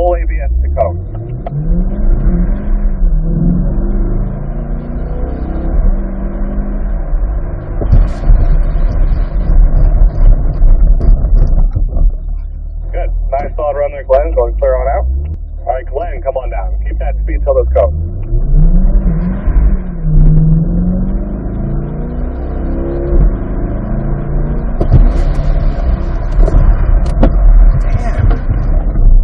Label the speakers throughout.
Speaker 1: full ABS to cone. Good. Nice solid run there, Glenn. Going clear on out. All right, Glenn, come on down. Keep that speed till those cones.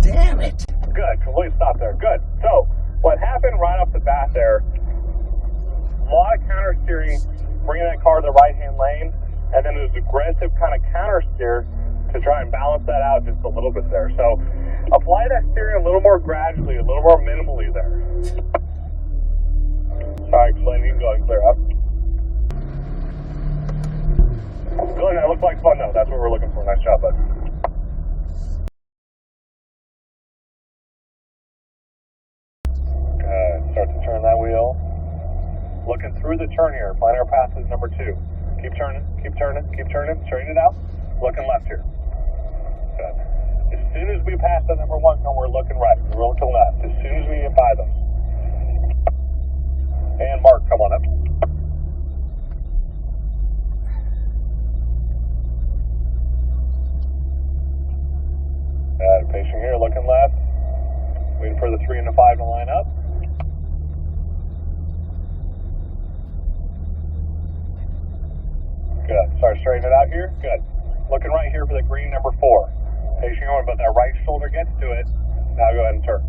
Speaker 2: Damn it.
Speaker 1: Good. Complete stop there. Good. So, what happened right off the bat there, a lot of counter steering, bringing that car to the right-hand lane, and then it was aggressive kind of counter steer to try and balance that out just a little bit there. So, apply that steering a little more gradually, a little more minimally there. Sorry, Glenn, you can go and clear up. Glenn, that looked like fun though. That's what we're looking for. Nice job, bud. Good. Start to turn that wheel. Looking through the turn here. Find our path is number 2. Keep turning, keep turning, keep turning. Straighten it out. Looking left here. Good. As soon as we pass the number 1 cone, we're looking right. We're looking left. As soon as we get by those. And Mark, come on up. Good. Patient here, looking left. Waiting for the 3 and the 5 to line up. Good. Start straightening it out here. Good. Looking right here for the green number 4. Patient going, but that right shoulder gets to it. Now go ahead and turn.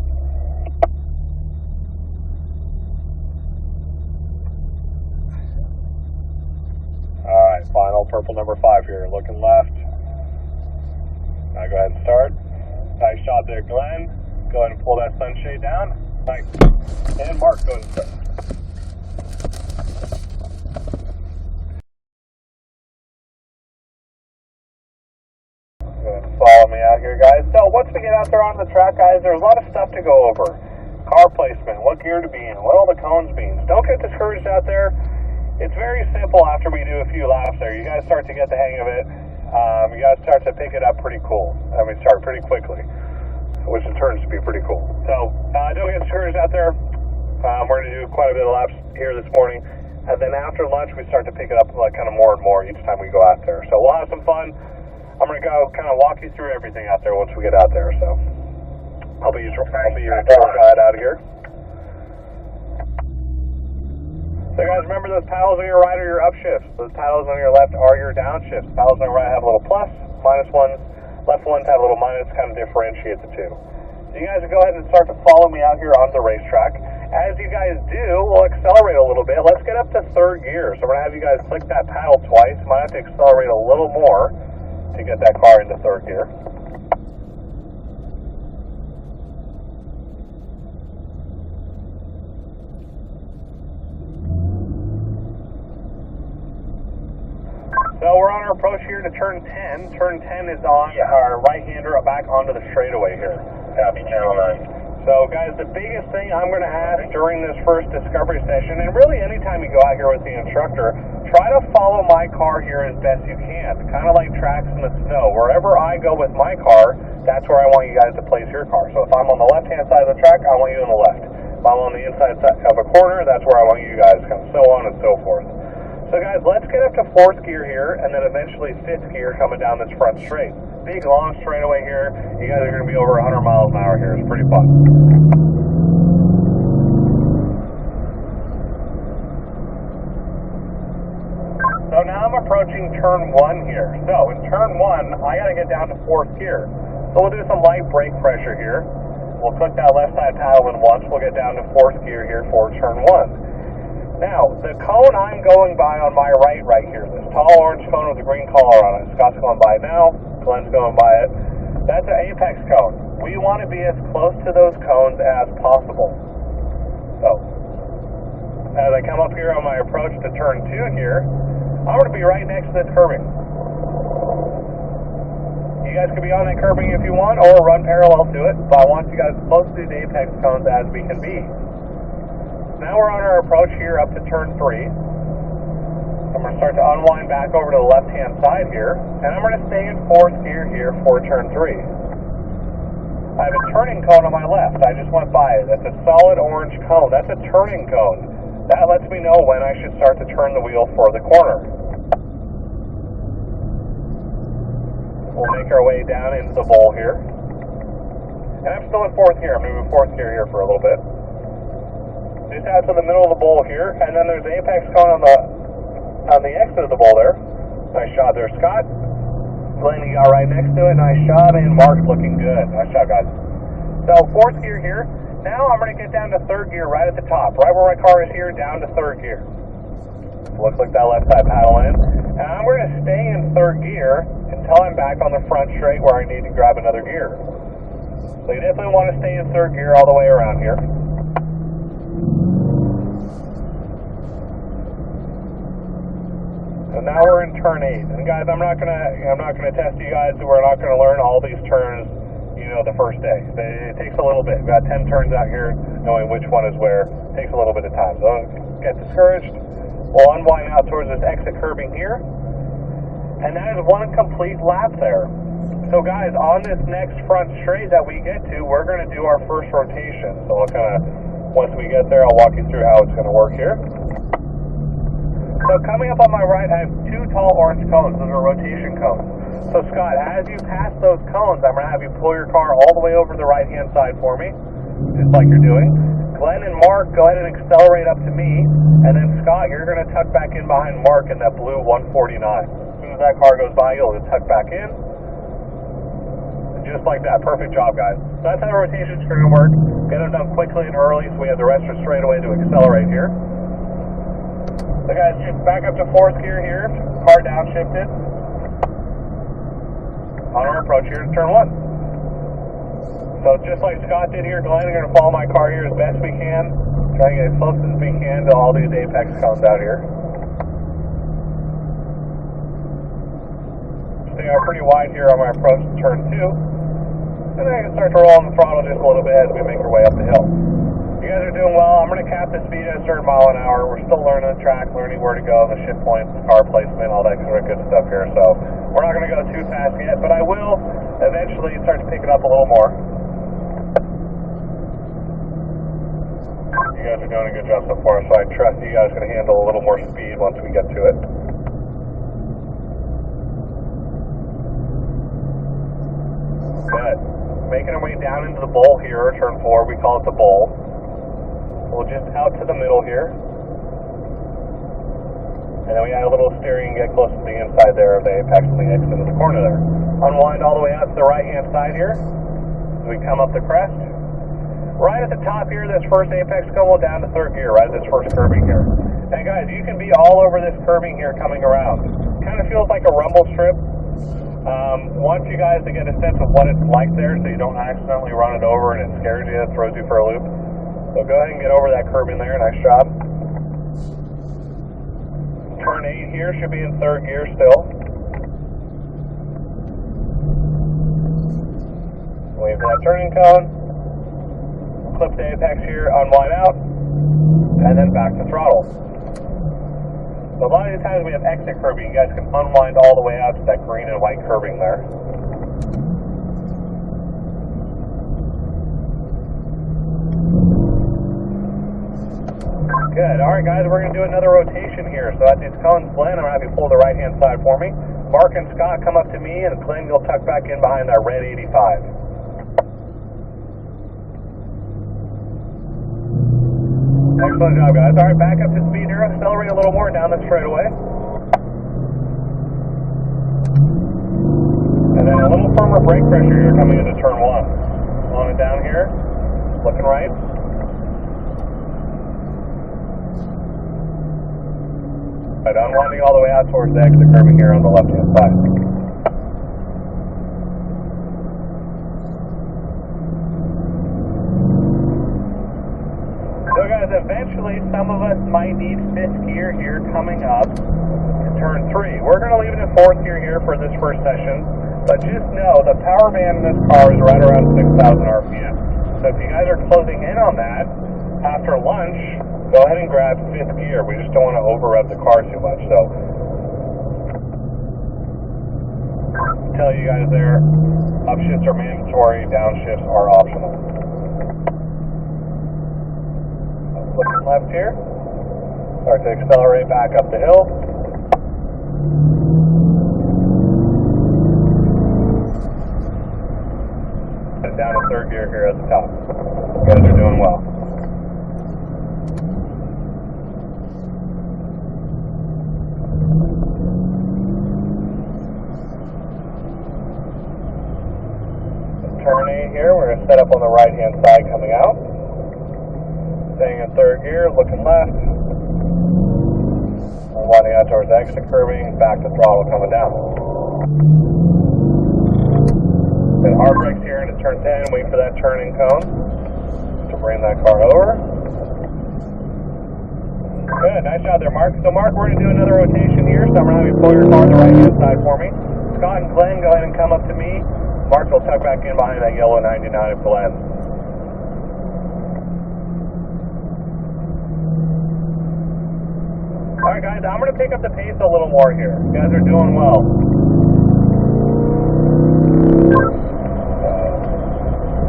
Speaker 1: Alright, final purple number 5 here. Looking left. Now go ahead and start. Nice job there, Glenn. Go ahead and pull that sunshade down. Nice. And Mark, go ahead and start. Follow me out here, guys. So once we get out there on the track, guys, there's a lot of stuff to go over. Car placement, what gear to be in, what all the cones means. Don't get discouraged out there. It's very simple after we do a few laps there. You guys start to get the hang of it. You guys start to pick it up pretty cool. I mean, start pretty quickly, which in turns to be pretty cool. So don't get discouraged out there. We're going to do quite a bit of laps here this morning. And then after lunch, we start to pick it up like kind of more and more each time we go out there. So we'll have some fun. I'm going to go kind of walk you through everything out there once we get out there. So I'll be your tour guide out of here. So guys, remember those paddles on your right are your upshifts. Those paddles on your left are your downshifts. Paddles on your right have a little plus, minus ones. Left ones have a little minus, kind of differentiate the two. So you guys will go ahead and start to follow me out here on the racetrack. As you guys do, we'll accelerate a little bit. Let's get up to 3rd gear. So we're going to have you guys click that paddle twice. Might have to accelerate a little more to get that car into 3rd gear. So we're on our approach here to turn 10. Turn 10 is on our right-hander back onto the straightaway here.
Speaker 2: Copy, channel 9.
Speaker 1: So guys, the biggest thing I'm going to ask during this first discovery session, and really anytime you go out here with the instructor, try to follow my car here as best you can. Kind of like tracks in the snow. Wherever I go with my car, that's where I want you guys to place your car. So if I'm on the left-hand side of the track, I want you on the left. If I'm on the inside of a corner, that's where I want you guys to come, so on and so forth. So guys, let's get up to 4th gear here, and then eventually 5th gear coming down this front straight. Big, long straightaway here. You guys are going to be over 100 miles an hour here. It's pretty fun. So now I'm approaching turn 1 here. So in turn 1, I got to get down to 4th gear. So we'll do some light brake pressure here. We'll click that left side paddle in once. We'll get down to 4th gear here for turn 1. Now, the cone I'm going by on my right here, this tall orange cone with a green collar on it. Scott's going by it now. Glenn's going by it. That's an apex cone. We want to be as close to those cones as possible. So, as I come up here on my approach to turn 2 here, I'm going to be right next to this curbing. You guys can be on that curbing if you want, or run parallel to it, but I want you guys as close to the apex cones as we can be. Now we're on our approach here up to turn 3. I'm going to start to unwind back over to the left-hand side here, and I'm going to stay in 4th gear here for turn 3. I have a turning cone on my left. I just went by it. That's a solid orange cone. That's a turning cone. That lets me know when I should start to turn the wheel for the corner. We'll make our way down into the bowl here. And I'm still in fourth gear. I'm going to move fourth gear here for a little bit. Just out to the middle of the bowl here, and then there's the apex cone on the exit of the bowl there. Nice shot there, Scott. Glenn, you got right next to it. Nice shot, and Mark's looking good. Nice shot, guys. So fourth gear here. Now I'm going to get down to third gear right at the top, right where my car is here, down to third gear. Looks like that left side paddle in. And I'm going to stay in third gear until I'm back on the front straight where I need to grab another gear. So you definitely want to stay in third gear all the way around here. So now we're in turn 8. And guys, I'm not gonna test you guys. We're not gonna learn all these turns, the first day. It takes a little bit. We've got 10 turns out here, knowing which one is where. It takes a little bit of time. So don't get discouraged. We'll unwind out towards this exit curbing here. And that is one complete lap there. So guys, on this next front straight that we get to, we're going to do our first rotation. So once we get there, I'll walk you through how it's going to work here. So coming up on my right, I have 2 tall orange cones. Those are rotation cones. So Scott, as you pass those cones, I'm going to have you pull your car all the way over to the right-hand side for me, just like you're doing. Glenn and Mark, go ahead and accelerate up to me. And then Scott, you're going to tuck back in behind Mark in that blue 149. As soon as that car goes by, you'll just tuck back in. Just like that. Perfect job, guys. So that's how the rotations are going to work. Get them done quickly and early so we have the rest of straight away to accelerate here. So guys, just back up to fourth gear here. Car downshifted. On our approach here to turn 1. So just like Scott did here, Glenn, we're going to follow my car here as best we can. Try to get as close as we can to all these apex cones out here. Stay out pretty wide here on my approach to turn 2. And then I can start to roll on the throttle just a little bit as we make our way up the hill. You guys are doing well. I'm going to cap the speed at a certain mile an hour. We're still learning the track, learning where to go, the shift points, car placement, all that sort of good stuff here. So we're not going to go too fast yet, but I will eventually start to pick it up a little more. You guys are doing a good job so far, so I trust you guys can handle a little more speed once we get to it. Good. Making our way down into the bowl here, turn 4, we call it the bowl. We'll just out to the middle here. And then we add a little steering, get close to the inside there of the apex and the exit into the corner there. Unwind all the way out to the right-hand side here. We come up the crest. Right at the top here, this first apex cone will down to third gear, right at this first curbing here. And guys, you can be all over this curbing here coming around. Kind of feels like a rumble strip. Want you guys to get a sense of what it's like there so you don't accidentally run it over and it scares you, it throws you for a loop. So go ahead and get over that curb in there. Nice job. Turn 8 here should be in third gear still. Wait for that turning cone. Clip the apex here, unwind out, and then back to throttle. So a lot of the times we have exit curbing, you guys can unwind all the way out to that green and white curbing there. Good. All right, guys, we're going to do another rotation here. So at these cones, Glenn, I'm going to have you pull the right-hand side for me. Mark and Scott come up to me, and Glenn, you'll tuck back in behind that red 85. Excellent job, guys. All right, back up to speed here. Accelerate a little more down this straightaway. And then a little firmer brake pressure here coming into turn 1. Slowing it down here. Looking right. Right, unwinding all the way out towards the exit curbing here on the left-hand side. So guys, eventually some of us might need 5th gear here coming up to turn 3. We're going to leave it in 4th gear here for this first session, but just know the power band in this car is right around 6,000 RPM. So if you guys are closing in on that after lunch, go ahead and grab 5th gear. We just don't want to over rev the car too much. So Tell you guys there, upshifts are mandatory, downshifts are optional. Looking left here. Start to accelerate back up the hill. And down to third gear here at the top. You guys are doing well. Turn A here, we're going to set up on the right hand side coming out. Staying in third gear, looking left. We're winding out towards exit curbing, back to throttle coming down. And hard brakes here into turn 10, wait for that turning cone to bring that car over. Good, nice job there, Mark. So Mark, we're going to do another rotation here, so I'm going to have you pull your car on the right hand side for me. Scott and Glenn, go ahead and come up to me. Mark will tuck back in behind that yellow 99 of Glenn. Alright guys, I'm going to pick up the pace a little more here. You guys are doing well.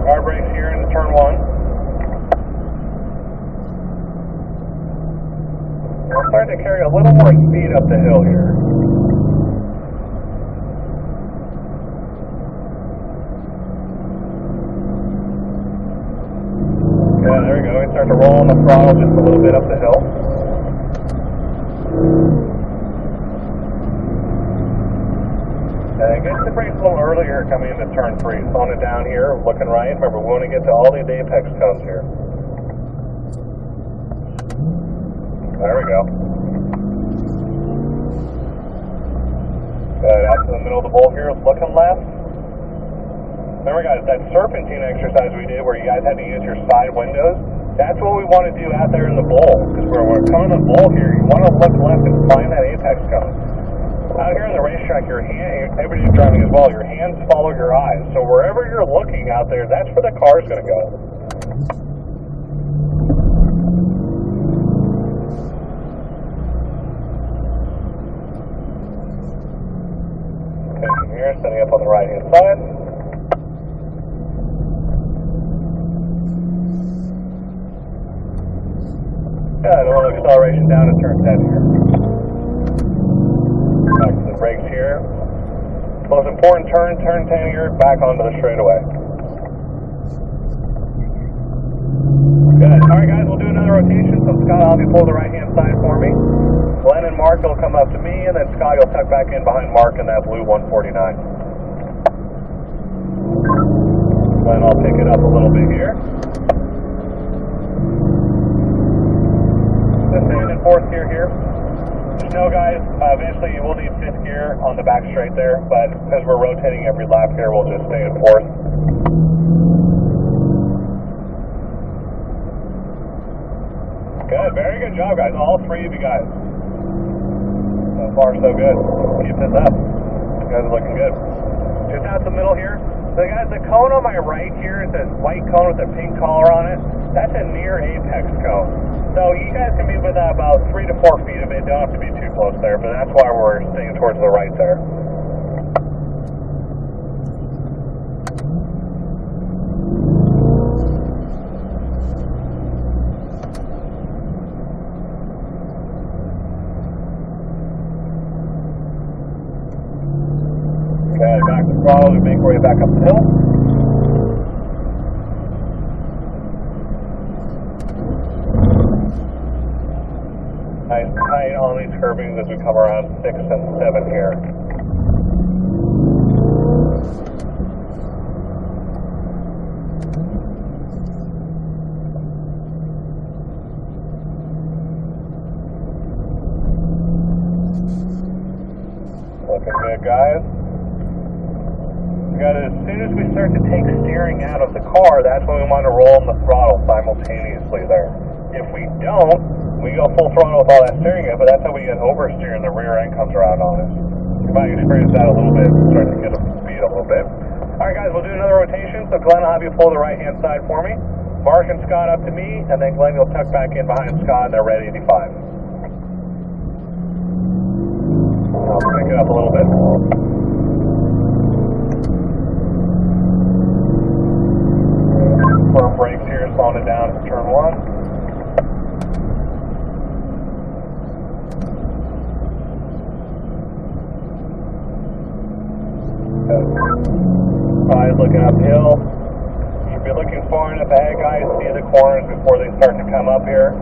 Speaker 1: Hard brakes here into turn 1. We're starting to carry a little more speed up the hill here. Yeah, there we go. We start to roll on the throttle just a little bit up the hill. And it gets the brakes a little earlier coming into turn 3. Slowing it down here, looking right. Remember, we want to get to all these apex cones here. There we go. Good, out to the middle of the bowl here, looking left. Remember guys, that serpentine exercise we did where you guys had to use your side windows, that's what we want to do out there in the bowl. Because when we're coming in the bowl here, you want to look left and find that apex cone. Out here on the racetrack, your hand, everybody's driving as well, your hands follow your eyes. So wherever you're looking out there, that's where the car's going to go. Okay, from here, setting up on the right hand side. Yeah, a little acceleration down to turn 10 here. Back to the brakes here. Most important turn 10 here, back onto the straightaway. Good. Alright guys, we'll do another rotation. So Scott, I'll have you pull the right hand side for me. Glenn and Mark will come up to me, and then Scott, you'll tuck back in behind Mark in that blue 149. Glenn, I'll pick it up a little bit here. Staying in fourth gear here. Just know guys, eventually you will need fifth gear on the back straight there, but because we're rotating every lap here, we'll just stay in fourth. Good, very good job guys, all three of you guys. So far so good. Keep this up. You guys are looking good. Just out the middle here. So guys, the cone on my right here, it's a white cone with a pink collar on it. That's a near apex cone. So you guys can be within about 3 to 4 feet of it. Don't have to be too close there, but that's why we're staying towards the right there. Okay, back to throttle to make our way back up the hill. Nice tight on these curbings as we come around 6 and 7 here. Looking good, guys. As soon as we start to take steering out of the car, that's when we want to roll on the throttle simultaneously there. If we don't, we go full throttle with all that steering in, but that's how we get oversteer and the rear end comes around on us. You might experience that a little bit, starting to get up to speed a little bit. Alright guys, we'll do another rotation, so Glenn, I'll have you pull the right hand side for me. Mark and Scott up to me, and then Glenn, you'll tuck back in behind Scott in their red 85. I'll pick it up a little bit. slowing it down for turn 1. Eyes looking uphill. You should be looking far enough ahead, guys. See the corners before they start to come up here.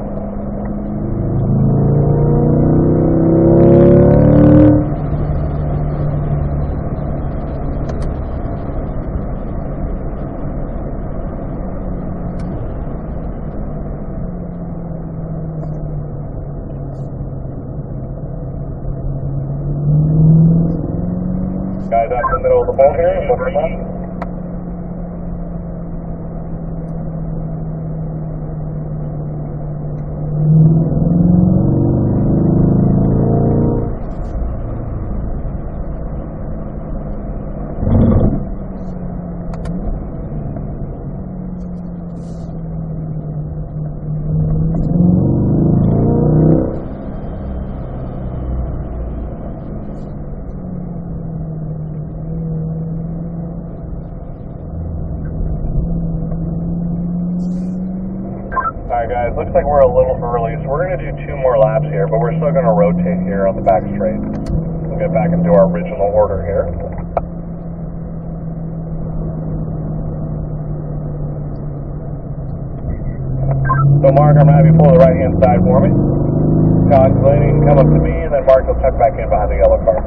Speaker 1: Guys out in the middle of the bowl here, look them up. Alright guys, looks like we're a little early, so we're going to do 2 more laps here, but we're still going to rotate here on the back straight. We'll get back into our original order here. So Mark, I'm going to have you pull the right hand side for me. Calculating, come up to me, and then Mark will tuck back in behind the yellow car.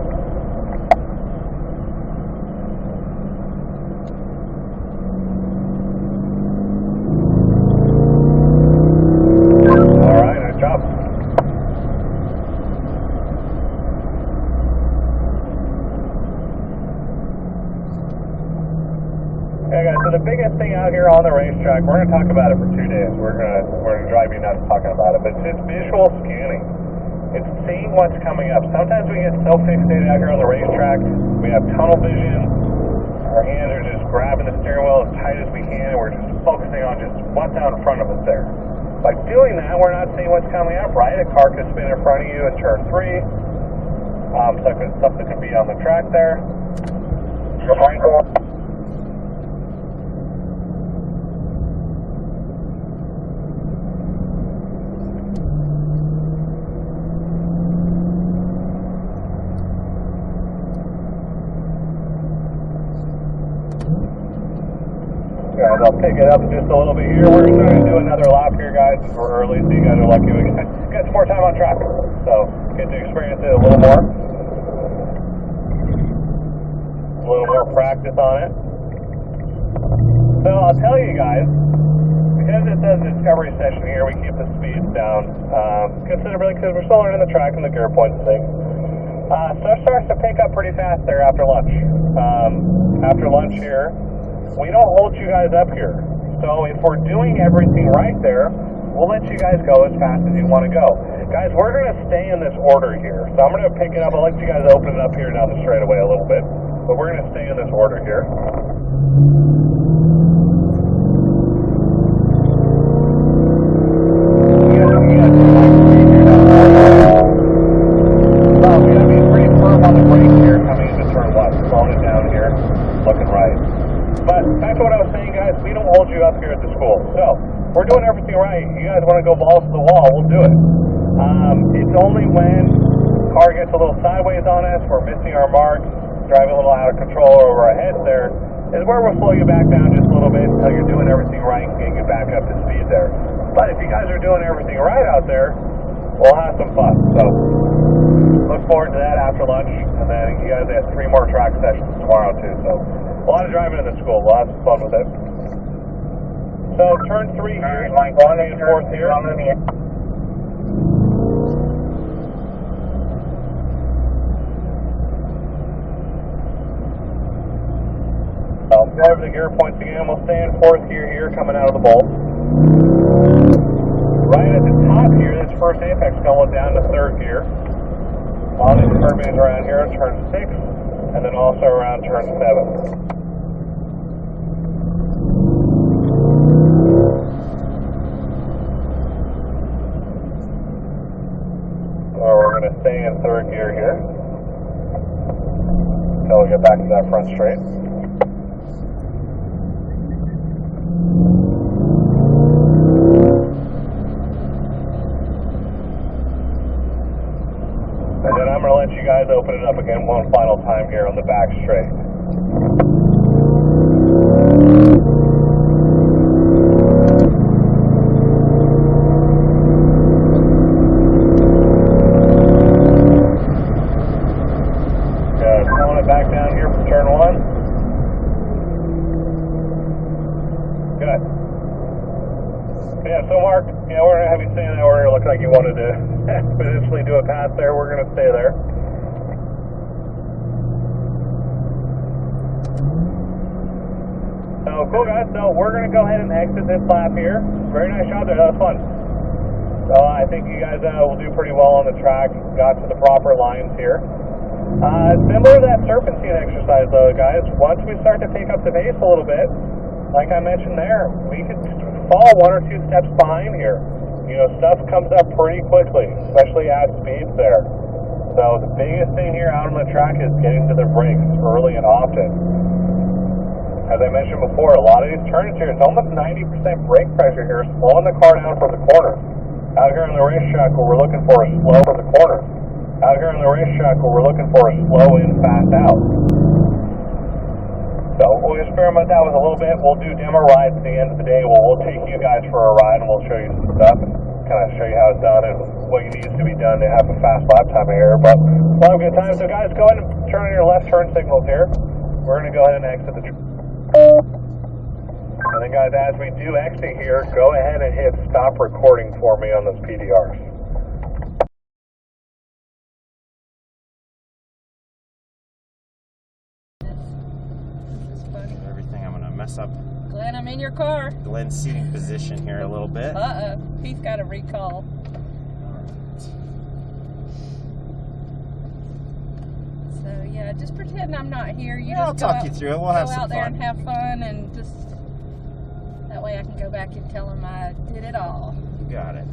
Speaker 1: Yeah, guys, so the biggest thing out here on the racetrack, we're going to talk about it for 2 days. We're going to drive you nuts talking about it, but it's just visual scanning. It's seeing what's coming up. Sometimes we get so fixated out here on the racetrack, we have tunnel vision, our hands are just grabbing the steering wheel as tight as we can, and we're just focusing on just what's out in front of us there. By doing that, we're not seeing what's coming up, right? A car could spin in front of you in turn 3. Something could be on the track there. Guys, I'll pick it up just a little bit here. We're going to do another lap here, guys, because we're early, so you guys are lucky we get some more time on track. So, get to experience it a little more. A little more practice on it. So, I'll tell you guys, because it says discovery session here, we keep the speeds down considerably because we're still learning the track and the gear points and things. So it starts to pick up pretty fast there after lunch. After lunch here, we don't hold you guys up here. So if we're doing everything right there, we'll let you guys go as fast as you want to go. Guys, we're going to stay in this order here. So I'm going to pick it up. I'll let you guys open it up here down the straightaway a little bit. But we're going to stay in this order here. We got to be pretty firm on the brake here coming into turn 1. Slowing it down here. Looking right. But back to what I was saying, guys, we don't hold you up here at the school. So, we're doing everything right. You guys want to go balls to the wall, we'll do it. It's only when the car gets a little sideways on us, we're missing our mark, driving a little out of control over our heads there, is where we'll slow you back down just a little bit until you're doing everything right and getting you back up to speed there. But if you guys are doing everything right out there, we'll have some fun. So, look forward to that after lunch, and then you guys have 3 more track sessions tomorrow too. So, a lot of driving in the school, we'll have some fun with it. So, turn 3 here, line 1 and 4th here. I'll go over the gear points again. We'll stay in 4th gear here, coming out of the bowl. Right at the top here, this first apex going down to 3rd gear. On these turbines around here, turn 6, and then also around turn 7. We're going to stay in 3rd gear here until we get back to that front straight. up again one final time here on the back straight. Good. Slowing it back down here for turn one. Good. Yeah, so Mark, we're going to have you stay in that order. It looked like you wanted to potentially do a pass there. We're going to stay there. So, cool guys. So, we're going to go ahead and exit this lap here. Very nice job there. That was fun. So, I think you guys will do pretty well on the track. Got to the proper lines here. Similar to that serpentine exercise, though, guys. Once we start to pick up the pace a little bit, like I mentioned there, we could fall 1 or 2 steps behind here. Stuff comes up pretty quickly, especially at speeds there. So the biggest thing here out on the track is getting to the brakes early and often. As I mentioned before, a lot of these turns here, it's almost 90% brake pressure here, slowing the car down for the corner. Out here on the racetrack where we're looking for a slow for the corner. Out here on the racetrack where we're looking for a slow in, fast out. So we'll experiment that with a little bit. We'll do demo rides at the end of the day. We'll take you guys for a ride and we'll show you some stuff and kind of show you how it's done and what needs to be done to have a fast lap time here. But we'll have a good time. So guys, go ahead and turn on your left turn signals here. We're going to go ahead and exit the track. And then guys, as we do exit here, go ahead and hit stop recording for me on those PDRs.
Speaker 3: Mess up
Speaker 4: Glenn, I'm in your car.
Speaker 3: Glenn's seating position here a little bit.
Speaker 4: He's got a recall. So yeah, just pretend I'm not here.
Speaker 3: I'll talk you through it. We'll have some fun.
Speaker 4: Go out there and have fun, and just that way I can go back and tell him I did it all.
Speaker 3: You got it.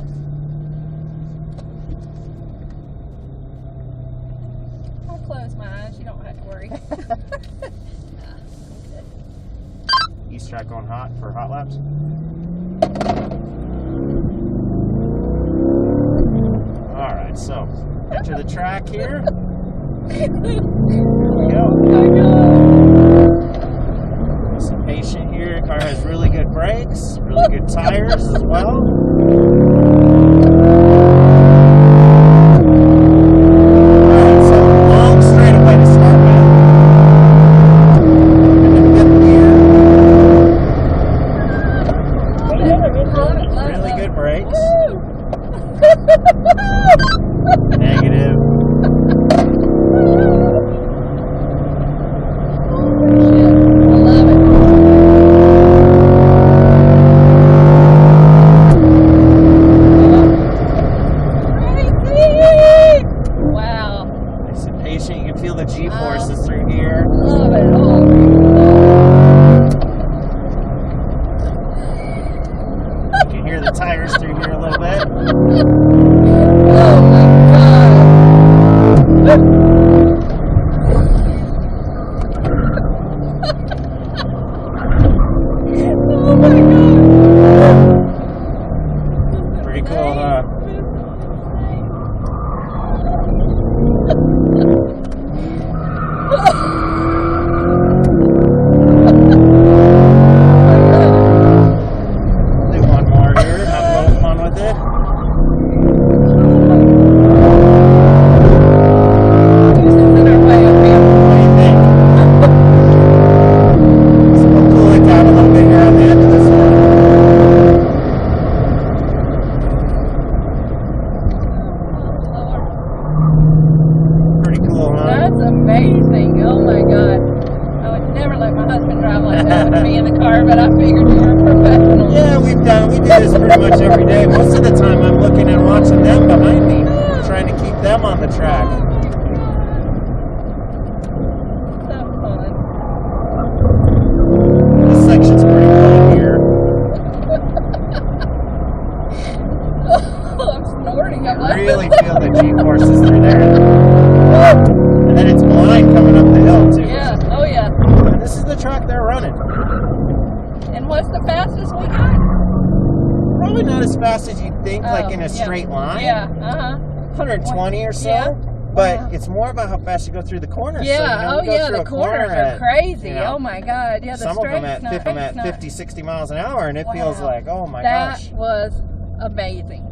Speaker 4: I'll close my eyes. You don't have to worry.
Speaker 3: East track going hot for hot laps. All right, so enter the track here. Here we go. Some patient here. Car has really good brakes, really good tires as well. Negative.
Speaker 4: Wow.
Speaker 3: Nice and patient. You can feel the G-forces through here.
Speaker 4: Love it.
Speaker 3: You can hear the tires through here a little bit.
Speaker 4: Oh my God. Oh my God.
Speaker 3: Pretty cool, huh? Do one more here. Have a little fun with it.
Speaker 4: That's amazing. Oh my God. I would never let my husband drive like that with me in the car, but I figured you were a professional.
Speaker 3: Yeah, we do this pretty much every day. Most of the time I'm looking and watching them behind me, trying to keep them on the track.
Speaker 4: Oh my God. So fun.
Speaker 3: This section's pretty fun here.
Speaker 4: Oh, I'm snorting. I'm laughing.
Speaker 3: Really feel the G-forces through there. And then it's blind coming up the hill too.
Speaker 4: Yeah, oh yeah.
Speaker 3: And this is the track they're running.
Speaker 4: And what's the fastest we got?
Speaker 3: Probably not as fast as you'd think, like in a straight line.
Speaker 4: Yeah,
Speaker 3: 120 or so.
Speaker 4: Yeah.
Speaker 3: But
Speaker 4: Wow.
Speaker 3: it's more about how fast you go through the corners.
Speaker 4: Yeah,
Speaker 3: So, you know,
Speaker 4: oh
Speaker 3: we go
Speaker 4: yeah,
Speaker 3: through
Speaker 4: the
Speaker 3: a corner
Speaker 4: corners are
Speaker 3: at,
Speaker 4: crazy.
Speaker 3: you know,
Speaker 4: Oh my God, yeah, the
Speaker 3: some of them
Speaker 4: straight's
Speaker 3: at
Speaker 4: not
Speaker 3: 50, 60 miles an hour, and it feels
Speaker 4: Wow.
Speaker 3: like, oh my
Speaker 4: That
Speaker 3: gosh.
Speaker 4: was amazing.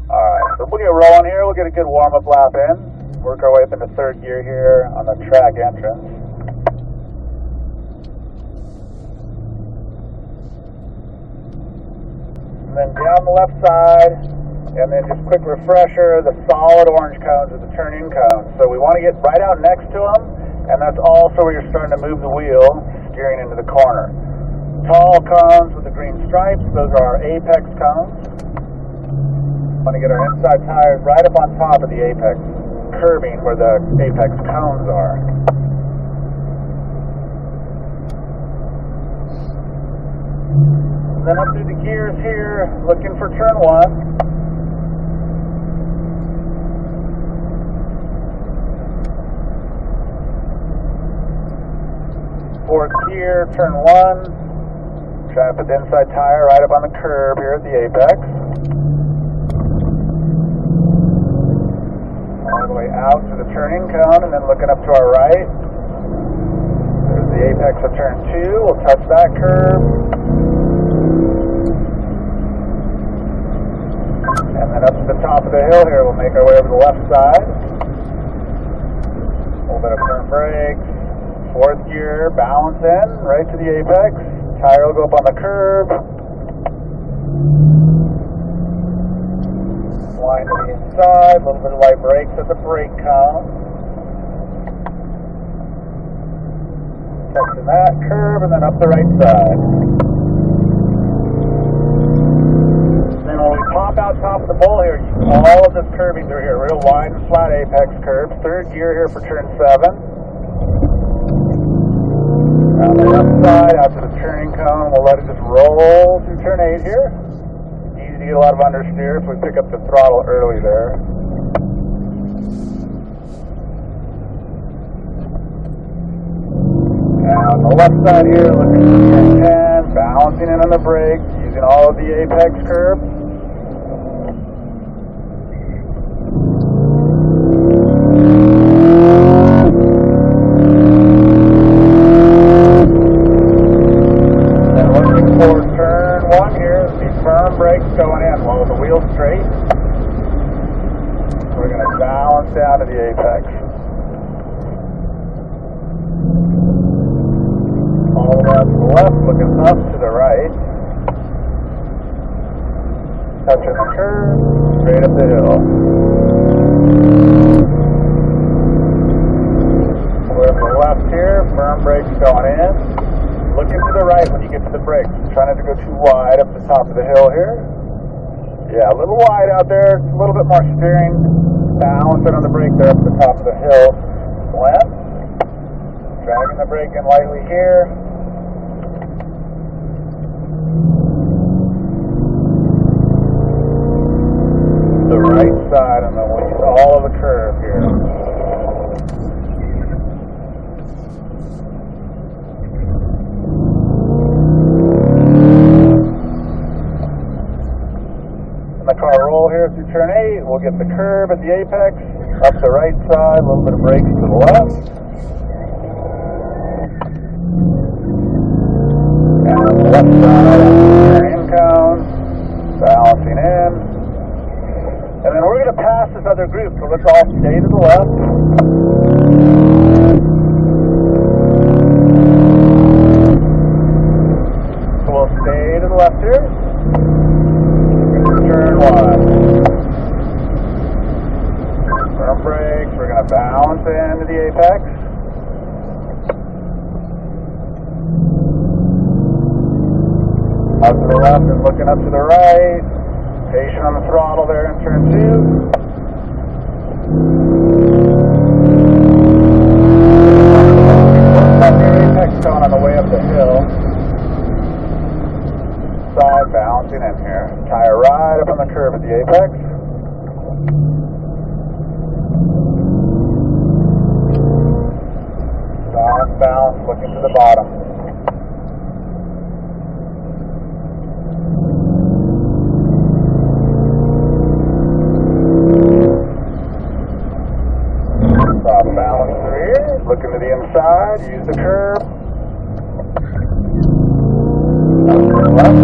Speaker 1: Alright, so we'll get rolling here. We'll get a good warm-up lap in. Work our way up into third gear here on the track entrance. And then down the left side, and then just quick refresher, the solid orange cones are the turn-in cones. So we want to get right out next to them, and that's also where you're starting to move the wheel, steering into the corner. Tall cones with the green stripes, those are our apex cones. Want to get our inside tires right up on top of the apex curbing where the apex cones are. Then up through the gears here, looking for turn 1. Fourth gear, turn 1. Trying to put the inside tire right up on the curb here at the apex. All the way out to the turning cone, and then looking up to our right. There's the apex of turn 2. We'll touch that curve. And then up to the top of the hill here, we'll make our way over the left side. A little bit of front brakes. Fourth gear, balance in, right to the apex. Tire will go up on the curb. Line to the inside, a little bit of light brakes at the brake cone. Touching that curve, and then up the right side. Then when we pop out top of the bowl here, all of this curving through here, real wide and flat apex curve. Third gear here for turn 7. On the left side, out to the turning cone, we'll let it just roll through turn 8 here. Easy to get a lot of understeer if we pick up the throttle early there. Now on the left side here, looking for turn 10, balancing in on the brakes, using all of the apex curve. For turn 1 here, the firm brakes going in while the wheel's straight. We're going to balance down to the apex. All the way up to the left, looking up to the right. Touching the curve, straight up the hill. We're to the left here, firm brakes going in. Looking to the right when you get to the brakes. Try not to go too wide up the top of the hill here. Yeah, a little wide out there. A little bit more steering. Balancing on the brake there up at the top of the hill. Left. Dragging the brake in lightly here. The right side, and then we'll use all of the curve here. The car roll here through turn 8. We'll get the curve at the apex, up the right side, a little bit of brakes to the left. And on the left side, turn-in cone, balancing in. And then we're going to pass this other group, so let's all stay to the left. the apex. Up to the left and looking up to the right. Patient on the throttle there in turn 2. Up your apex cone on the way up the hill. Side balancing in here. Tire right up on the curve at the apex. Soft balance looking to the bottom. Soft balance through here. Looking to the inside. Use the curve. Up to the left.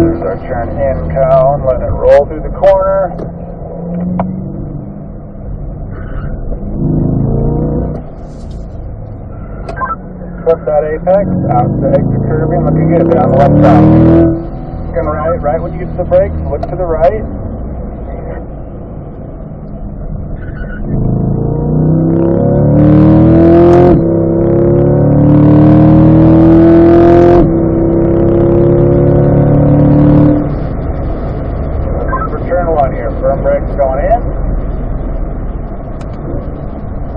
Speaker 1: There's our turn in cone. Let it roll through the corner. Flip that apex out to the exit curving. Looking good down the left side. Looking right. Right when you get to the brakes, look to the right. Firm brakes going in.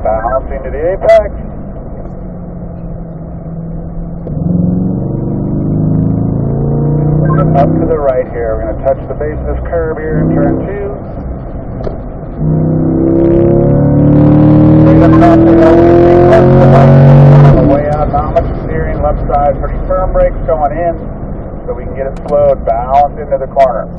Speaker 1: Balancing to the apex. And up to the right here. We're going to touch the base of this curve here in turn 2. Straight up top the hill. We stay close to the right. On the way out, not much steering left side. Pretty firm brakes going in so we can get it slowed. Balance into the corner.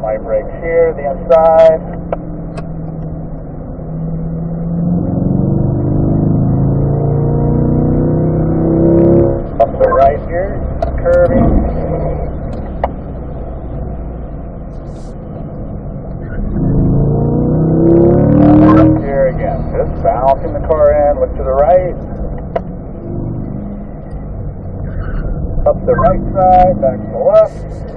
Speaker 1: Light brakes here, the inside. Up the right here, curving. Up here again, just balancing the car in, look to the right. Up the right side, back to the left.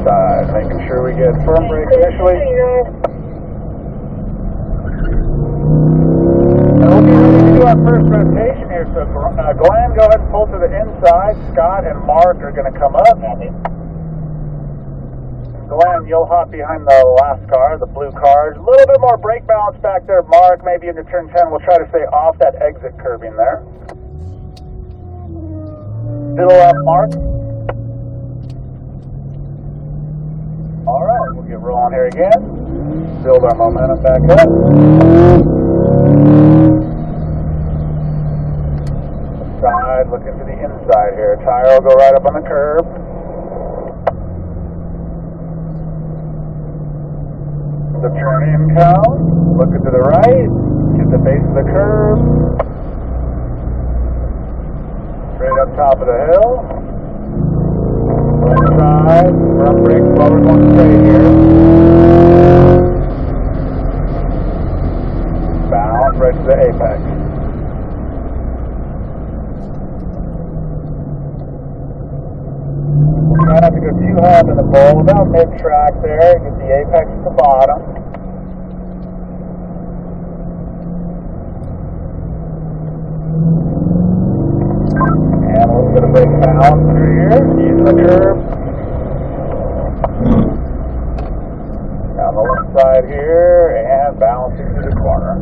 Speaker 1: Side, making sure we get firm brakes initially. And we'll get ready to do our first rotation here. So Glenn, go ahead and pull to the inside. Scott and Mark are going to come up. Glenn, you'll hop behind the last car, the blue car. A little bit more brake balance back there. Mark, maybe into turn 10. We'll try to stay off that exit curving there. Still up, Mark. Alright, we'll get rolling here again. Build our momentum back up. Side, looking to the inside here. Tire will go right up on the curb. The turn in cone. Looking to the right. Hit the base of the curve. Straight up top of the hill. Left side, front brake, slower going straight here. Balance right to the apex. Try not to go too high up in the bowl, about mid-track there, get the apex at the bottom. And a little bit of brake balance through here, using the curve. Down the left side here, and balancing through the corner.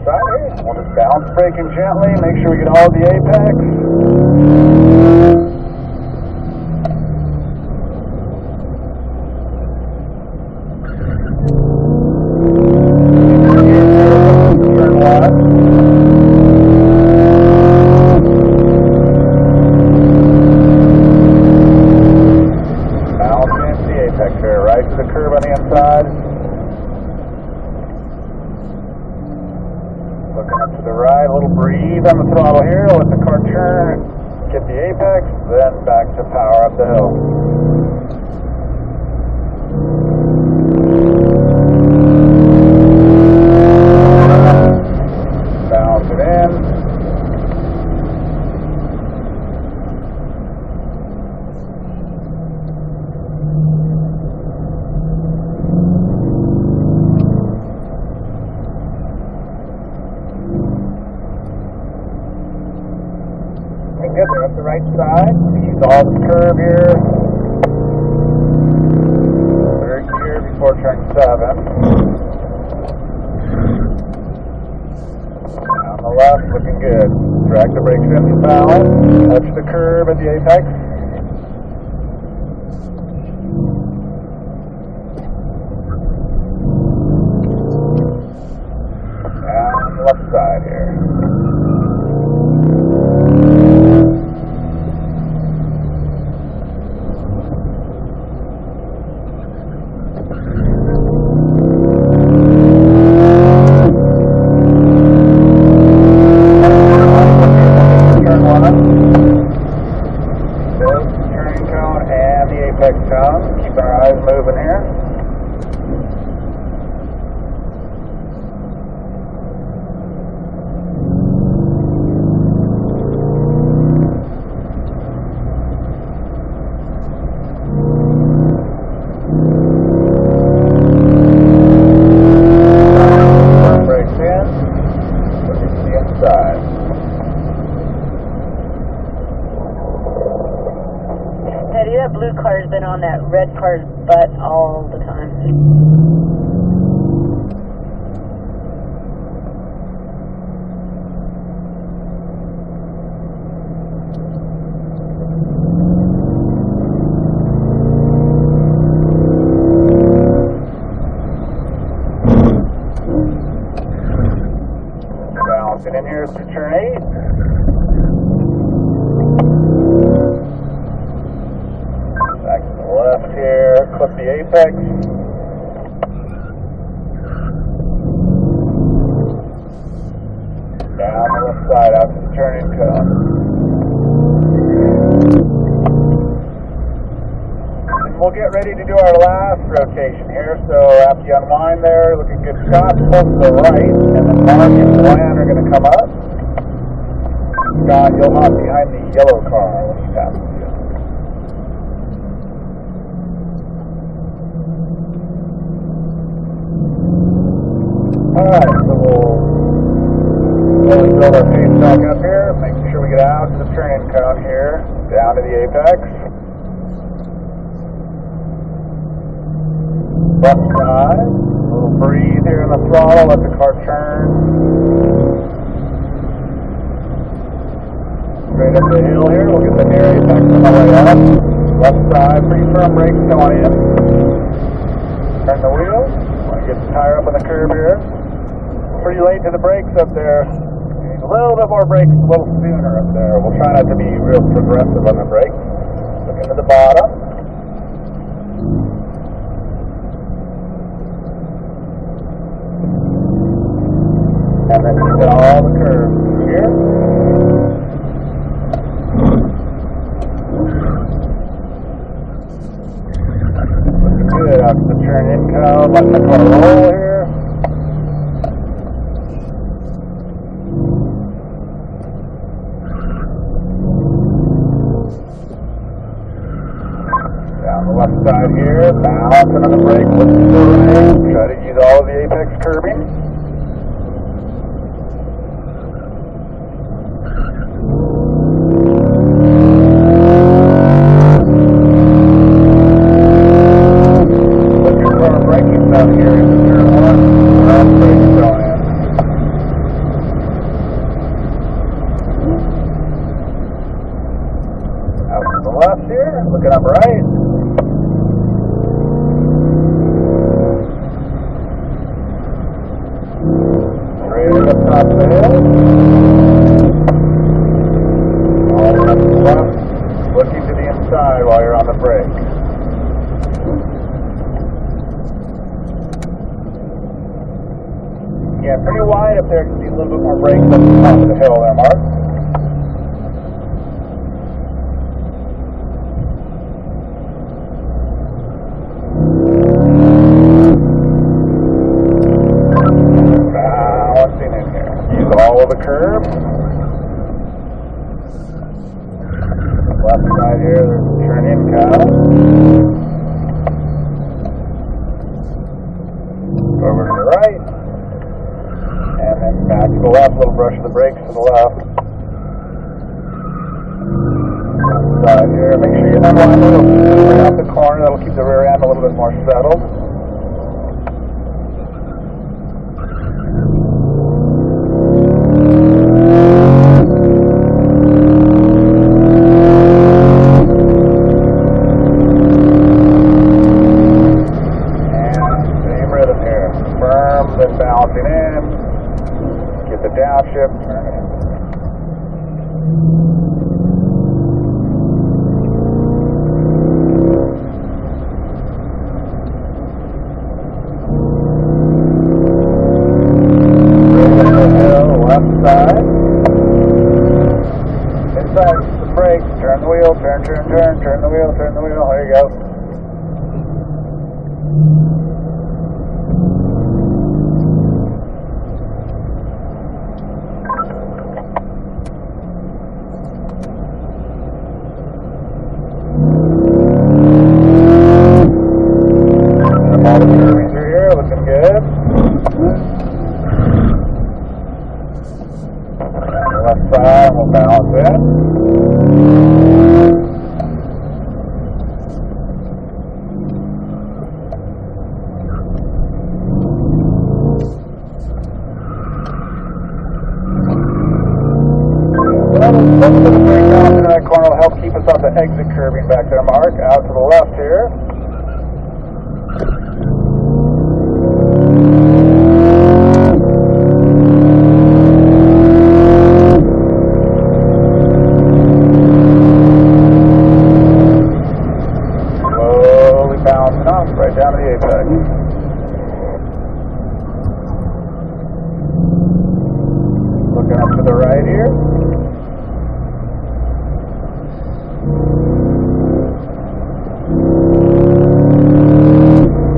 Speaker 1: Side here, we'll just balance braking gently, make sure we get all the apex. On the throttle here, let the car turn, hit the apex, then back to power up the hill. Balance it in. Good, they're up the right side. Use all the curve here. Third gear before turn 7. On the left, looking good. Drag the brakes in the balance. Touch the curve at the apex. And left side here. Keep our eyes moving here. Brakes in. Looking to the inside.
Speaker 5: Teddy, that blue car's been on that red car's butt all the time.
Speaker 1: Balancing in here through turn 8. Back to the left here, clip the apex. Down the left side out to the turning cone. And we'll get ready to do our last rotation here. So after you unwind there, looking good shot, pull to the right, and then Mark and Glenn are going to come up. Scott, you'll hop behind the yellow car when he passes you. Alright, so we'll slowly build our pace back up here, making sure we get out to the turning cone here, down to the apex. Left side, a little breathe here in the throttle, let the car turn. Straight up the hill here, we'll get the near apex on the way up. Left side, pretty firm brakes going in. Turn the wheel, want to get the tire up on the curb here. Pretty late to the brakes up there. Need a little bit more brakes a little sooner up there. We'll try not to be real progressive on the brakes. Look into the bottom. And then you get all the curves here. Looking good out to the turn-in cone. Letting the car roll here. Left side here, balancing on the brake, looking to the right, try to use all of the apex curbing. Put your car braking down here into turn 1, front brakes going in. Out to the left here, looking up right. Up top of the hill. All the way up to the left, looking to the inside while you're on the brake. Yeah, pretty wide up there. Can see a little bit more brakes up the top of the hill there, Mark. curb. Left side here, there's a turn-in cow. Over to the right. And then back to the left, little brush of the brakes to the left. Side here, make sure you have a little right off the corner, that'll keep the rear end a little bit more settled. Then balancing in, get the downshift, turn it in. Left side. Inside the brakes, turn the wheel, turn the wheel, there you go. All the curves are here, looking good. Left side, we'll balance in. Well, a little bit of brake balance in that corner will help keep us off the exit curving back there, Mark. Out to the left here. Balancing off right down to the apex. Looking up to the right here.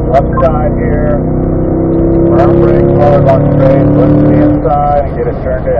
Speaker 1: Left side here. Front brake, forward one straight, look to the inside and get it turned in.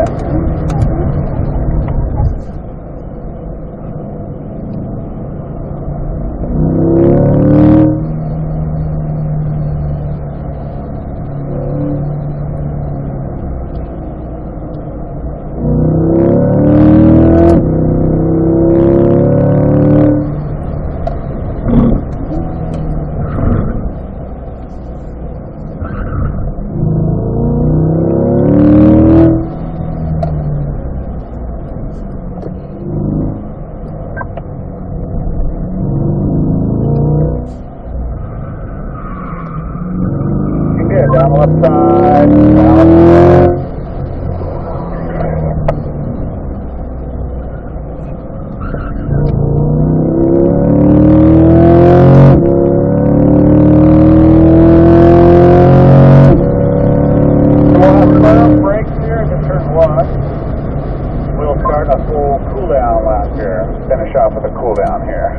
Speaker 1: Down the left side, balance. So we'll have firm brakes here to turn left. We'll start a full cool down lap here. Finish off with a cool down here.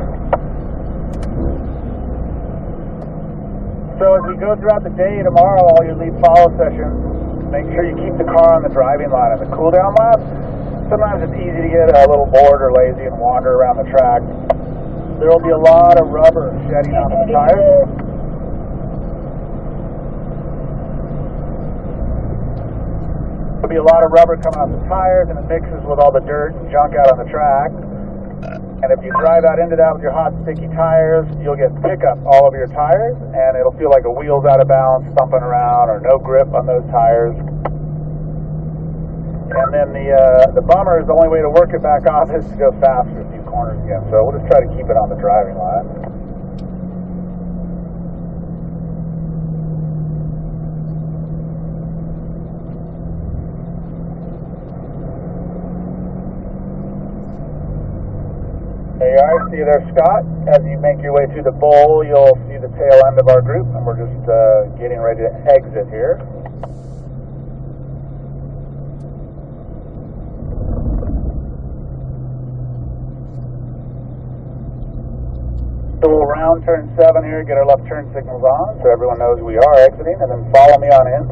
Speaker 1: So as we go throughout the day tomorrow, all your lead follow sessions, make sure you keep the car on the driving line and the cool down lap. Sometimes it's easy to get a little bored or lazy and wander around the track. There will be a lot of rubber shedding off the tires. There'll be a lot of rubber coming off the tires and it mixes with all the dirt and junk out on the track. And if you drive out into that with your hot, sticky tires, you'll get pickup all over your tires, and it'll feel like a wheel's out of balance, thumping around, or no grip on those tires. And then the bummer is the only way to work it back off is to go faster a few corners again. So we'll just try to keep it on the driving line. There you are, see you there, Scott. As you make your way through the bowl, you'll see the tail end of our group, and we're just getting ready to exit here. So we'll round turn 7 here, get our left turn signals on, so everyone knows we are exiting, and then follow me on in.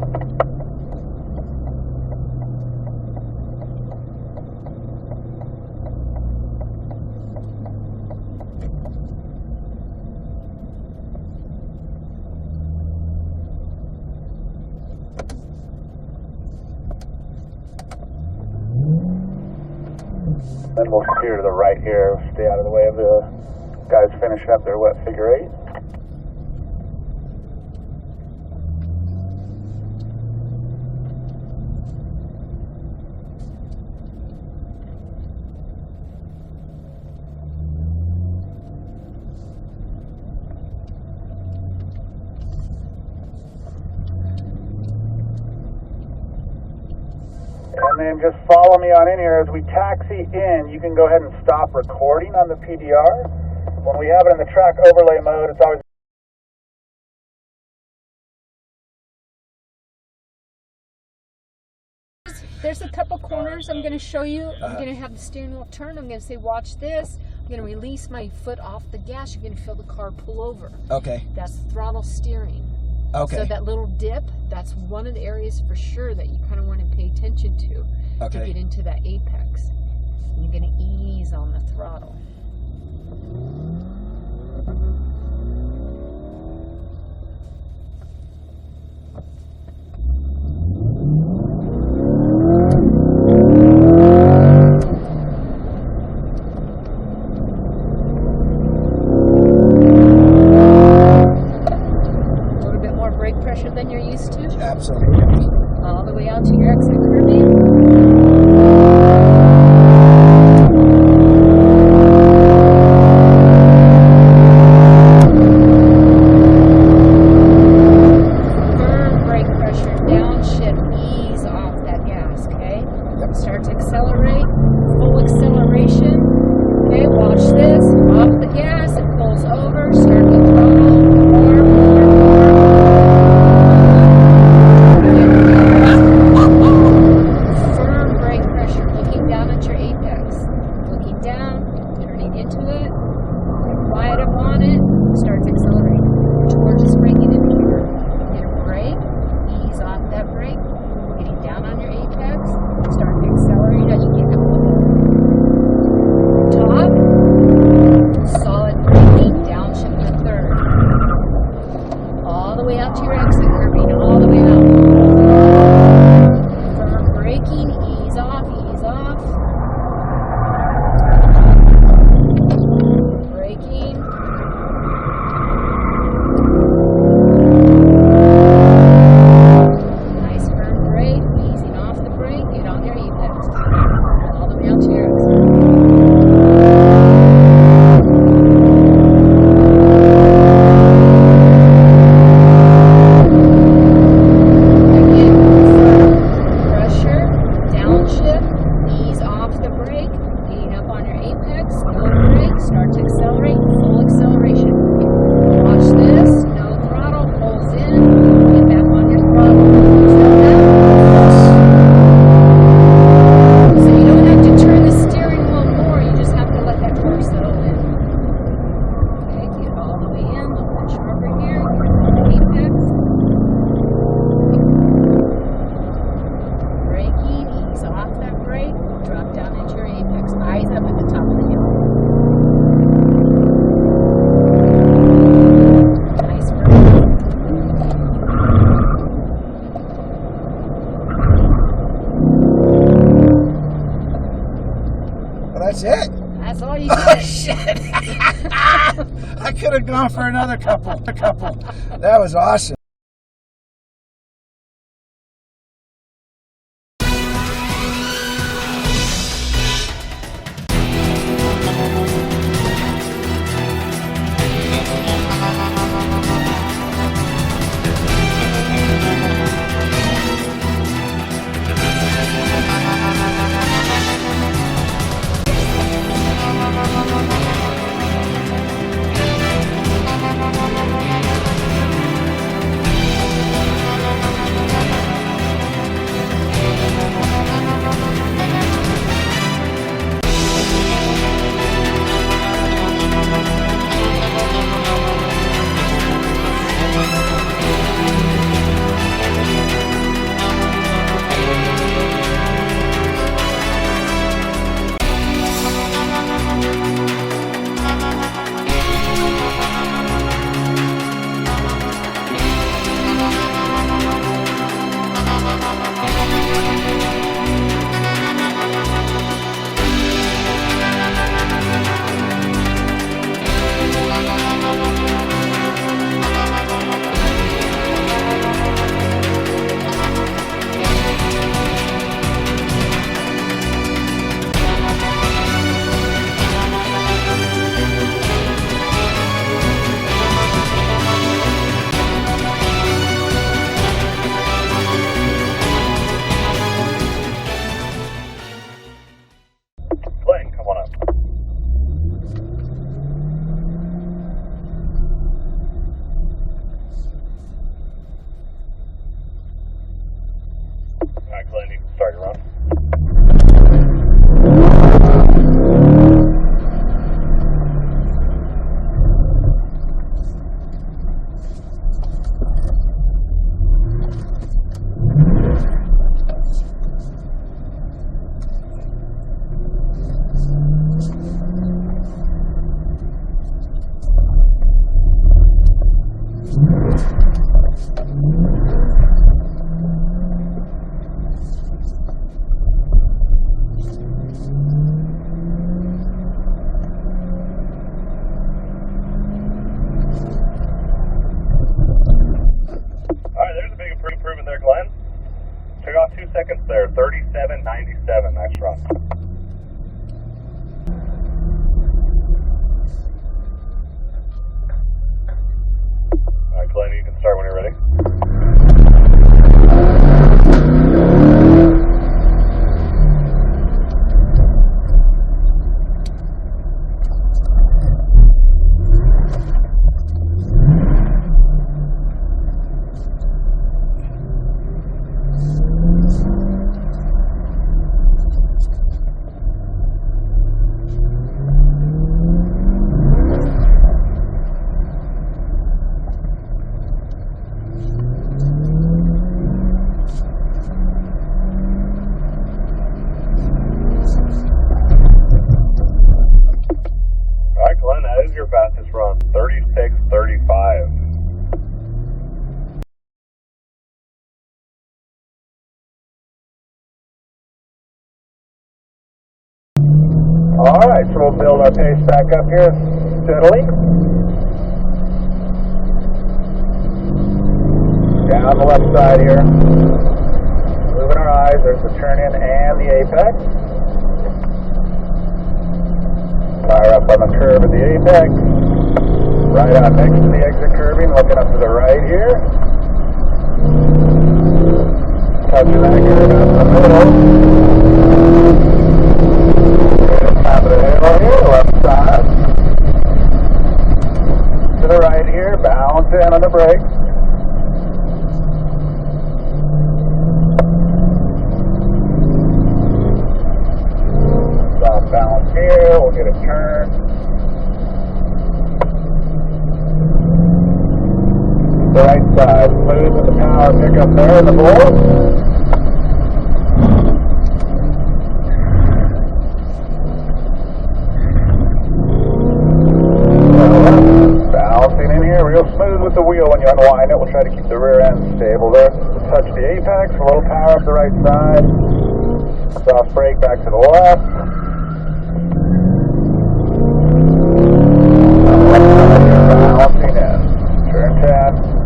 Speaker 1: Then we'll steer to the right here, stay out of the way of the guys finishing up their wet figure eight. And then just follow me on in here. As we taxi in, you can go ahead and stop recording on the PDR. When we have it in the track overlay mode, it's always
Speaker 6: There's a couple corners I'm going to show you. I'm going to have the steering wheel turn. I'm going to say, watch this. I'm going to release my foot off the gas. You're going to feel the car pull over.
Speaker 7: Okay.
Speaker 6: That's throttle steering.
Speaker 7: Okay.
Speaker 6: So that little dip, that's one of the areas for sure that you kind of want to pay attention to get into that apex. And you're going to ease on the throttle. Pressure than you're used to.
Speaker 7: Absolutely.
Speaker 6: All the way out to your exit curving. Firm brake pressure, downshift, ease off that gas, okay?
Speaker 7: Yep.
Speaker 6: Start to accelerate, full acceleration. Okay, watch this. Off the gas, it pulls over, start the throttle, more. Firm brake pressure, looking down at your apex. Looking down, turning into it, quiet up on it, starts accelerating. We're just braking in here. Get a brake, ease off that brake, getting down on your apex, start to accelerate as you get up with it. Top, solid braking, downshift to third. All the way out to your exit curving, all the way out. Firm braking, ease off, ease off. Braking. Nice firm brake, easing off the brake, get on your apex. All the way out to your exit. Again, firm pressure, downshift, ease off the brake, getting up on your apex, slow brake, start to accelerate, full acceleration. Watch this, no throttle, pulls in, get back on your throttle. Feel that? So you don't have to turn the steering wheel more, you just have to let that car settle in. Okay, get all the way in, a little bit sharper here, get on the apex. Braking, ease off that brake, drop down into your apex, eyes up at the top of the hill. Nice brake.
Speaker 7: Well, that's it.
Speaker 6: That's all you
Speaker 7: Oh,
Speaker 6: get.
Speaker 7: shit. I could have gone for another couple. That was awesome.
Speaker 1: run. Alright, Glenn, you can start when you're ready. Alright, Glenn, that is your fastest run, 36:35.
Speaker 7: Alright, so we'll build our pace back up here steadily. Down the left side here. Moving our eyes, there's the turn in and the apex. Fire up on the curve at the apex. Right on next to the exit curbing, looking up to the right here. Touching that curve out the middle. Top of the hill here, left side. To the right here, balance in on the brake. Stop, balance here, we'll get a turn. The right side, smooth with the power pickup there in the bowl. Balancing in here real smooth with the wheel when you unwind it. We'll try to keep the rear end stable there. Touch the apex, a little power up the right side. Soft brake back to the left. Balancing in. Turn 10.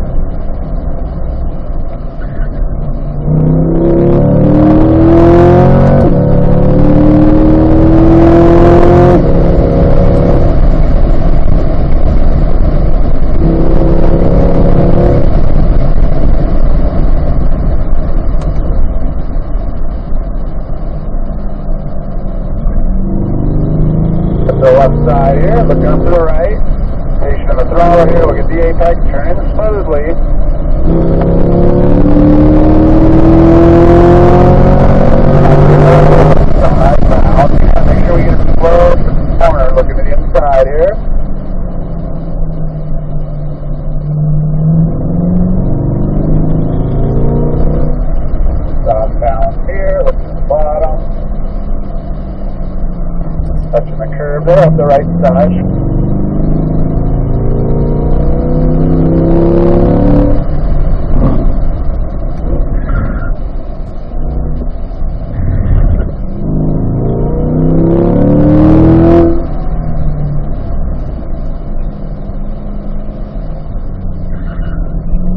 Speaker 7: The left side here, looking up to the right. Station on the throttle here, we'll get the apex turning smoothly. Side, balance. Make sure we get a slow corner looking to the inside here. Stop, balance here, look to the bottom. Touching the curve there up the right side.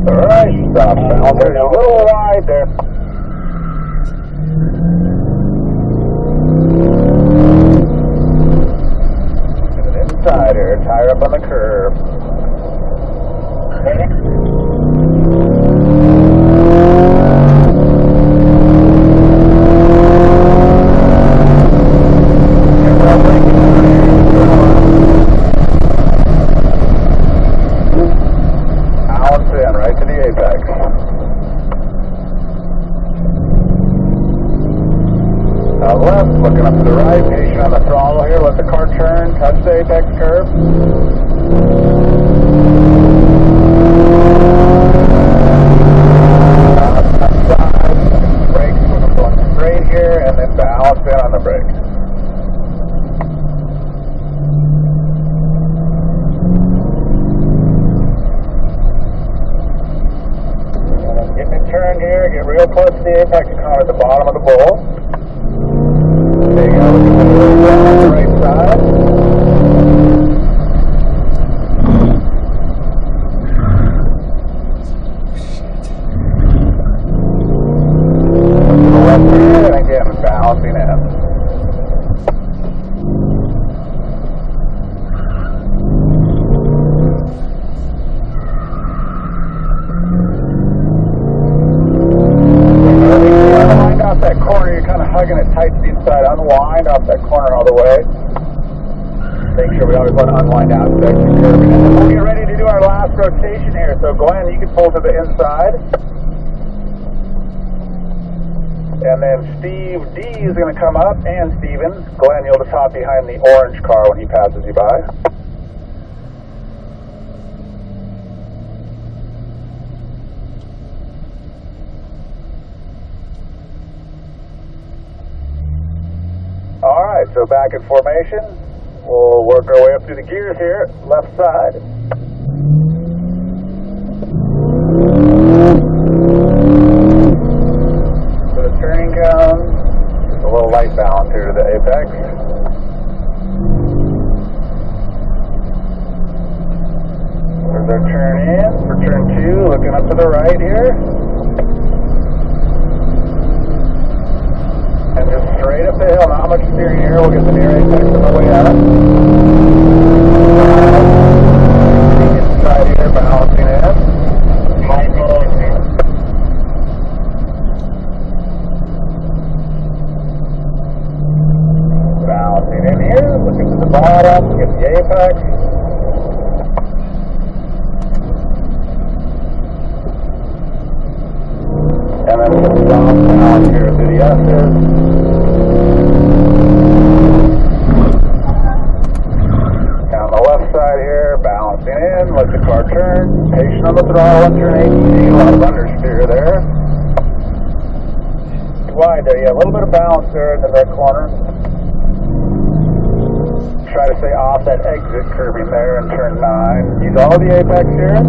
Speaker 7: Alright, stop, balance. There's a little wide there. Here, tire up on the curve. Balance in right to the apex. Now left, looking up to the right, patient on the throttle here, let the car turn, touch the apex curve. Side, brakes, we're going straight here, and then balance in on the brake. Getting a turn here, get real close to the apex car at the bottom of the bowl. There you go, looking at the right side. To the left here, and again, balancing in. unwind off that corner all the way. Make sure we always want to unwind aspect of curving. And then we'll get ready to do our last rotation here. So Glenn, you can pull to the inside. And then Steve D is going to come up, and Steven. Glenn, you'll just hop behind the orange car when he passes you by. Alright, so back in formation. We'll work our way up through the gears here, left side. So the turning cone, just a little light balance here to the apex. There's our turn in for turn 2, looking up to the right here. And just straight up the hill, not much steering here. We'll get the near apex on the way out. Inside here, balancing in. Balancing in here, looking to the bottom, get the apex. And then we'll drop down here to the S's. In, let the car turn, patient on the throttle and turn 18, a lot of understeer there. Wide there, yeah, a little bit of balance there in the red corner. Try to stay off that exit curving there in turn 9. Use all the apex here.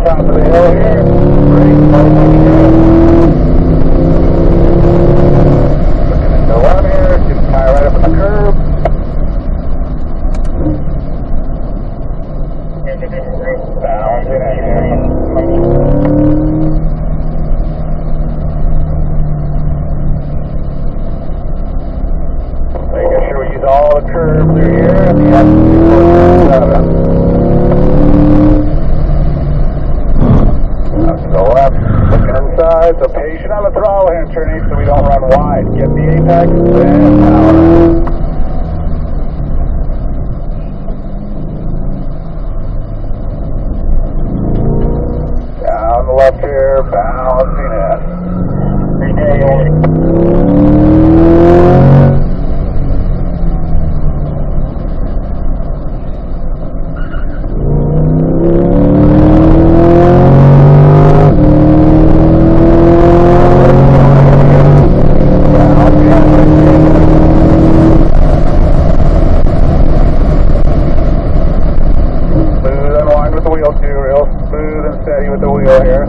Speaker 7: Top of the hill here. Brake, looking into the left here. Get the tire right up on the curb. Balancing in here. Making sure we use all the curb through here and the up to 7. Up to the left, looking inside, so patient on the throttle here and turning so we don't run wide. Get the apex, and power. Down the left here, balancing in. With the wheel here.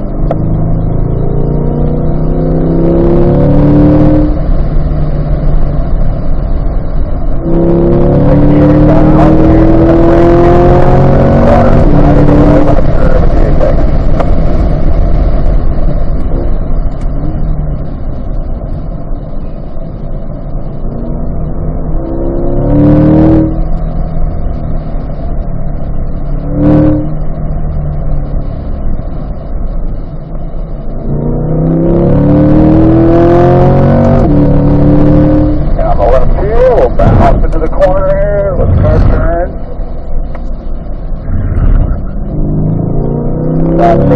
Speaker 7: Back to the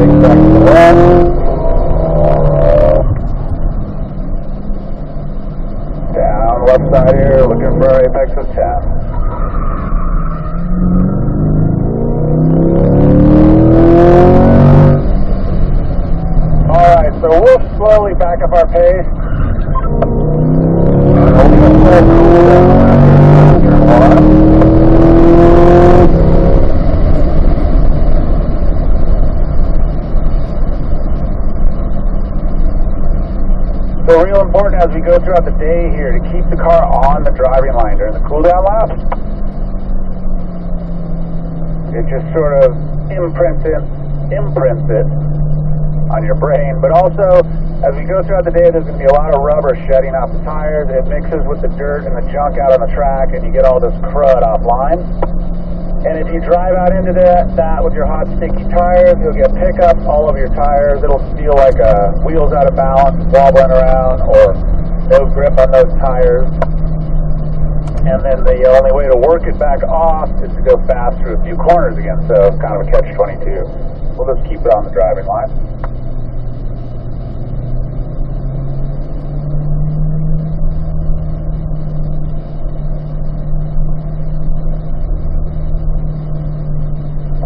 Speaker 7: left. Down left side here, looking for our apex of 10. Alright, so we'll slowly back up our pace. And we'll get a full cool down after turn 1. So real important as we go throughout the day here to keep the car on the driving line during the cool down laps. It just sort of imprints it on your brain. But also, as we go throughout the day, there's going to be a lot of rubber shedding off the tires. It mixes with the dirt and the junk out on the track, and you get all this crud offline. And if you drive out into that with your hot, sticky tires, you'll get pickups all over your tires. It'll feel like wheels out of balance, wobbling around, or no grip on those tires. And then the only way to work it back off is to go fast through a few corners again. So it's kind of a catch-22. We'll just keep it on the driving line.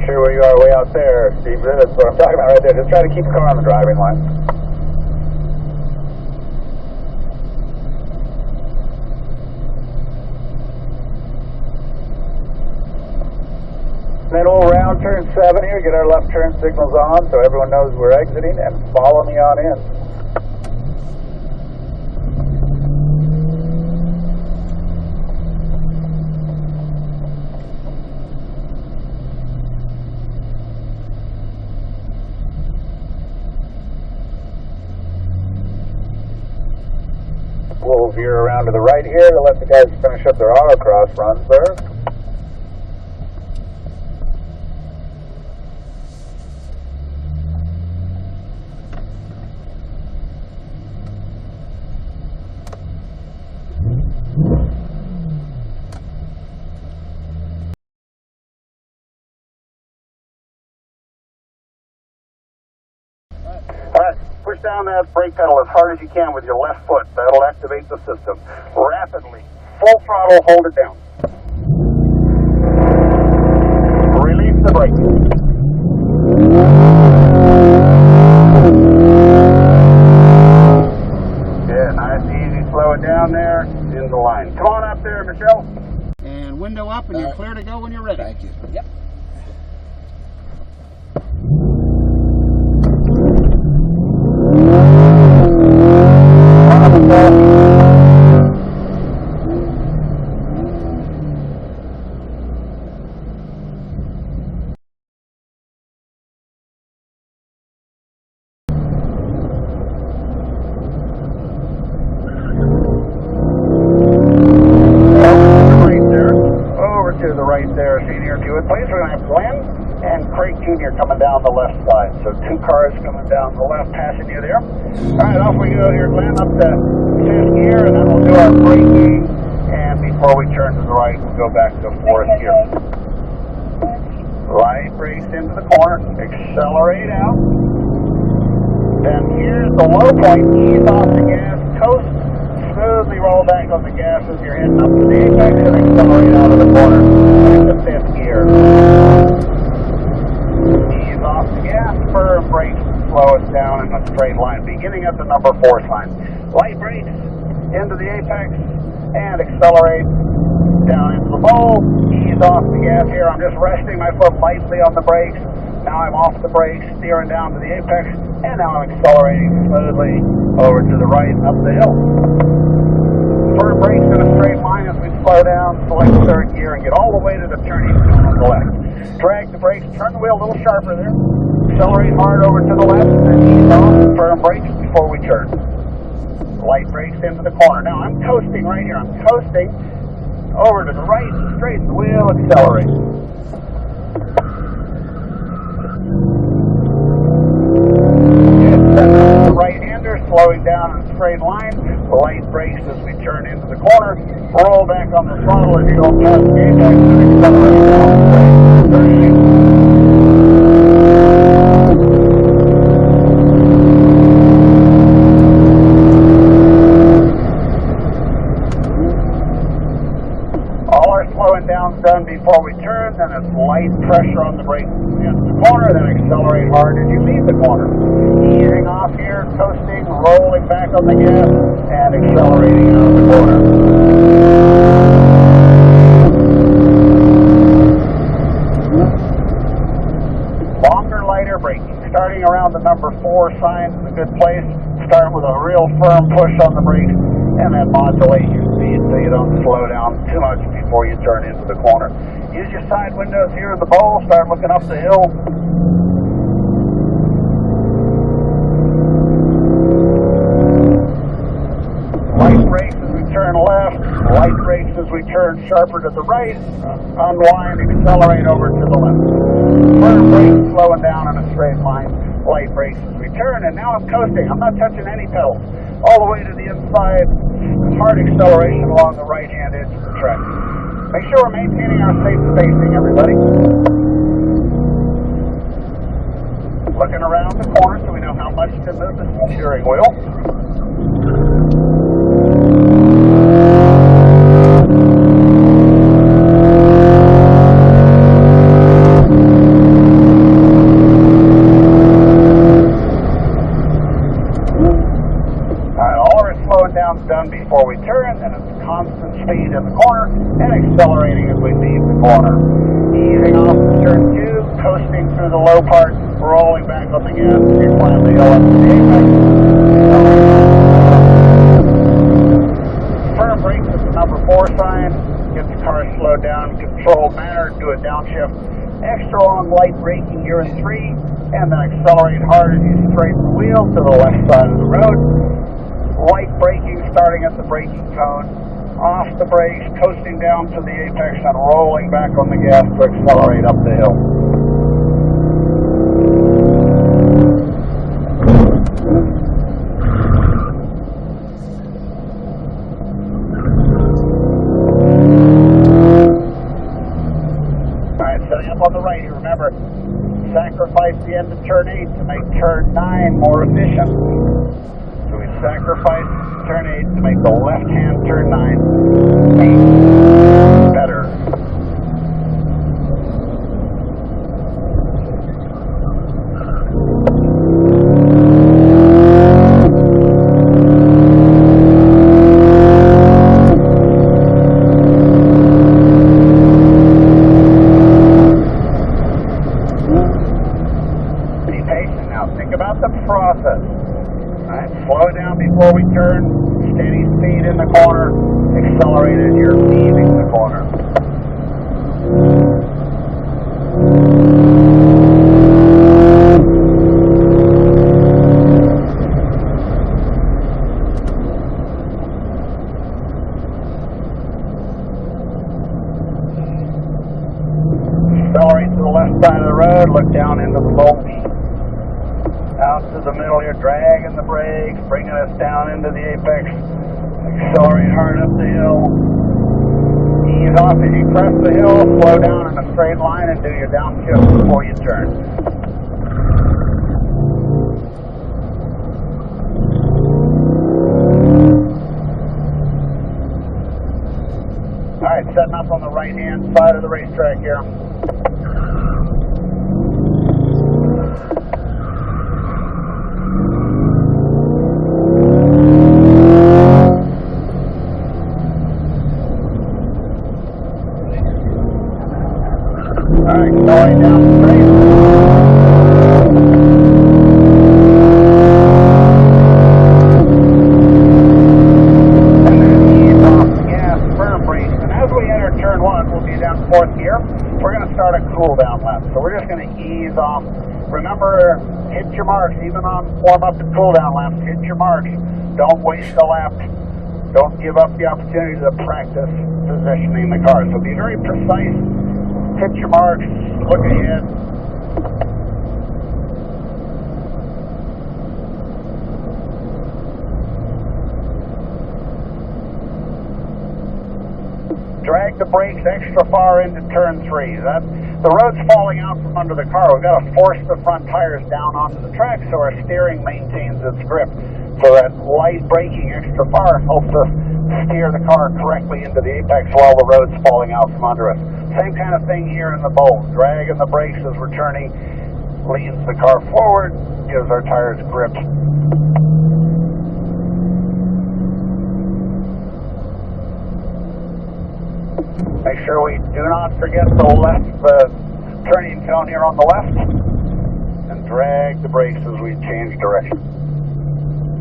Speaker 7: Sure where you are way out there, Steve. That's what I'm talking about right there. Just try to keep the car on the driving line. Then we'll round turn 7 here, get our left turn signals on so everyone knows we're exiting, and follow me on in. We'll veer around to the right here to let the guys finish up their autocross runs there.
Speaker 1: Alright, push down that brake pedal as hard as you can with your left foot. That'll activate the system. Rapidly. Full throttle, hold it down. Release the brake. Yeah, nice, easy. Slow it down there, in the line. Come on up there, Michelle.
Speaker 3: And window up, and you're clear to go when you're ready.
Speaker 2: Thank you.
Speaker 3: Yep.
Speaker 1: Please, we're going to have Glenn and Craig Jr. coming down the left side. So 2 cars coming down the left, passing you there. All right, off we go here, Glenn, up to 5th gear, and then we'll do our braking. And before we turn to the right, we'll go back to 4th gear. Light brakes into the corner, accelerate out. Then here's the low point, ease off the gas, coast, smoothly roll back on the gas as you're heading up to the apex, and accelerate out of the corner into 5th gear. Ease off the gas, firm brakes, slow us down in a straight line, beginning at the number 4 sign. Light brakes into the apex, and accelerate down into the bowl. Ease off the gas here. I'm just resting my foot lightly on the brakes. Now I'm off the brakes, steering down to the apex, and now I'm accelerating smoothly over to the right and up the hill. Firm brakes in a straight line as we slow down, select 3rd gear, and get all the way to the turning zone on the left. Drag the brakes, turn the wheel a little sharper there. Accelerate hard over to the left, and then ease off, firm brakes before we turn. Light brakes into the corner. Now I'm coasting right here. I'm coasting over to the right, straighten the wheel, accelerate. The right-hander slowing down in a straight line. Light brakes as we turn into the corner. Roll back on the throttle as you go past the apex and accelerate down the straight. All our slowing down's done before we turn, then it's light pressure on the brake into the corner, then accelerate hard as you leave the corner. Easing off here, coasting, rolling back on the gas, and accelerating out of the corner. Longer, lighter braking. Starting around the number 4 sign is a good place.
Speaker 7: Start with a real firm push on the brakes and then modulate your speed so you don't slow down too much before you turn into the corner. Use your side windows here in the bowl, start looking up the hill. Light brakes as we turn left, light brakes as we turn sharper to the right, unwind and accelerate over to the left. Firm brakes slowing down in a straight line, light brakes as we turn, and now I'm coasting. I'm not touching any pedals. All the way to the inside, hard acceleration along the right-hand edge of the track. Make sure we're maintaining our safe spacing, everybody. Looking around the corner so we know how much to move the steering wheel. Done before we turn, and it's constant speed in the corner and accelerating as we leave the corner. Easing off to turn 2, coasting through the low part, rolling back on the gas as you climb the hill up to the apex. Firm brakes is the number 4 sign. Get the car slowed down in a controlled manner, do a downshift. Extra long light braking here in 3, and then accelerate hard as you straighten the wheel to the left side of the road. Light braking starting at the braking cone, off the brakes, coasting down to the apex and rolling back on the gas to accelerate up the hill. Alright, setting up on the right here, remember, sacrifice the end of turn 8 to make turn 9 more efficient. So we sacrifice turn 8 to make the left-hand turn 9 better. Be patient now. Think about the process. Alright, slow it down before we turn, steady speed in the corner, accelerate as you're leaving the corner. Accelerate to the left side of the road, look down into the bowl. Out to the middle here, dragging the brakes, bringing us down into the apex. Accelerate hard up the hill. Ease off as you crest the hill, slow down in a straight line and do your downshift before you turn. Alright, setting up on the right-hand side of the racetrack here. Alright, going down straight. And then ease off the gas, firm brakes. And as we enter turn 1, we'll be down 4th gear. We're going to start a cool down lap. So we're just going to ease off. Remember, hit your marks, even on warm up and cool down laps. Hit your marks. Don't waste a lap. Don't give up the opportunity to practice positioning the car. So be very precise. Hit your marks, look ahead. Drag the brakes extra far into turn 3. The road's falling out from under the car. We've got to force the front tires down onto the track so our steering maintains its grip. So that light braking extra far helps us steer the car correctly into the apex while the road's falling out from under us. Same kind of thing here in the bowl. Dragging the brakes as we're turning leans the car forward, gives our tires grip. Make sure we do not forget the turning cone here on the left, and drag the brakes as we change direction.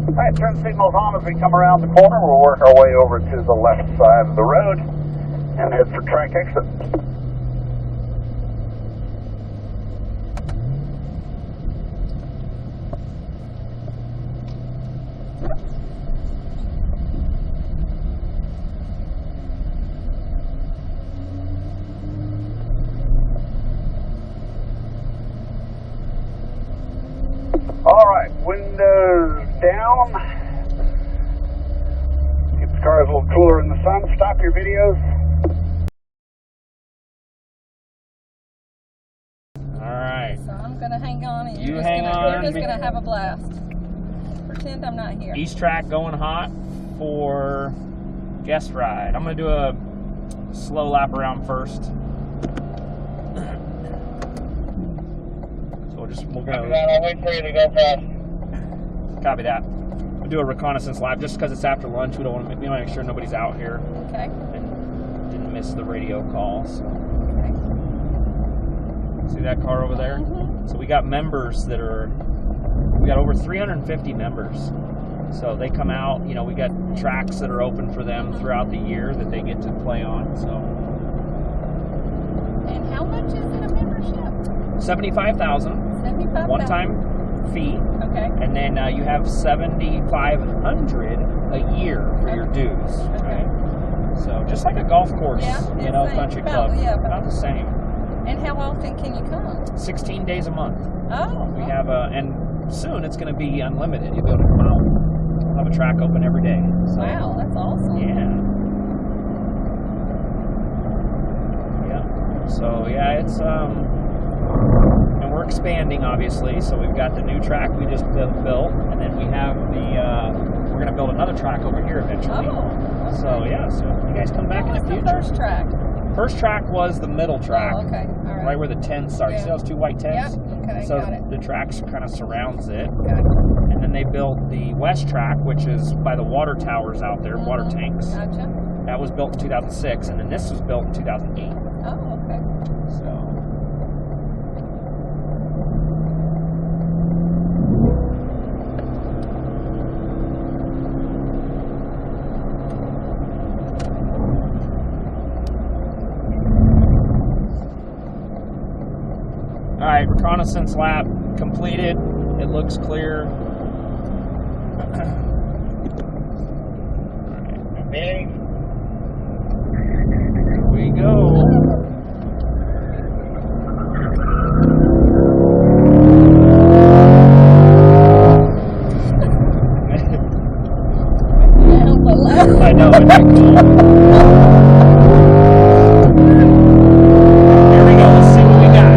Speaker 7: Alright, turn signals on as we come around the corner. We'll work our way over to the left side of the road and head for track exit. Alright, windows down. Keep the cars a little cooler in the sun. Stop your videos.
Speaker 3: Alright.
Speaker 4: So I'm going to hang on and
Speaker 3: You
Speaker 4: you're
Speaker 3: hang on.
Speaker 4: just going to have a blast. Pretend I'm not here.
Speaker 3: East track going hot for guest ride. I'm going to do a slow lap around first. We're gonna.
Speaker 2: I'll wait for you to go fast.
Speaker 3: Copy that. We'll do a reconnaissance lap just because it's after lunch. We want to make sure nobody's out here.
Speaker 4: Okay.
Speaker 3: And didn't miss the radio calls.
Speaker 4: Okay.
Speaker 3: See that car over there?
Speaker 4: Mm-hmm.
Speaker 3: So we got members that are. We got over 350 members. So they come out. You know, we got tracks that are open for them throughout the year that they get to play on. So.
Speaker 4: And how much is it a membership?
Speaker 3: 75,000.
Speaker 4: 75,000.
Speaker 3: One-time fee.
Speaker 4: Okay.
Speaker 3: And then you have 7,500 a year for your dues.
Speaker 4: Okay.
Speaker 3: Right? So just like a golf course,
Speaker 4: Yeah,
Speaker 3: you know,
Speaker 4: same.
Speaker 3: country
Speaker 4: About-
Speaker 3: club.
Speaker 4: yeah,
Speaker 3: about the same.
Speaker 4: And how often can you come?
Speaker 3: 16 days a month.
Speaker 4: Oh.
Speaker 3: We have and soon it's going to be unlimited. You'll be able to come out. We'll have a track open every day. So,
Speaker 4: Wow, that's awesome.
Speaker 3: yeah. Yeah. So yeah, it's and we're expanding obviously. So we've got the new track we just built, and then we have we're going to build another track over here eventually.
Speaker 4: Oh. Okay.
Speaker 3: So yeah, so if you guys come back
Speaker 4: What
Speaker 3: in
Speaker 4: was
Speaker 3: the
Speaker 4: the
Speaker 3: future.
Speaker 4: first track?
Speaker 3: First track was the middle track.
Speaker 4: Oh, okay. All right.
Speaker 3: Right where the tents are. You see
Speaker 4: Yeah.
Speaker 3: those two white tents?
Speaker 4: Yep. Okay.
Speaker 3: So
Speaker 4: got it.
Speaker 3: the track kind of surrounds it.
Speaker 4: Got it.
Speaker 3: And then they built the west track, which is by the water towers out there, water tanks.
Speaker 4: Gotcha.
Speaker 3: That was built in 2006, and then this was built in 2008.
Speaker 4: Oh, okay.
Speaker 3: So. All right, reconnaissance lap completed. It looks clear.
Speaker 2: Big.
Speaker 3: Here we go. I know, isn't that cool? Here we go, let's see what we got.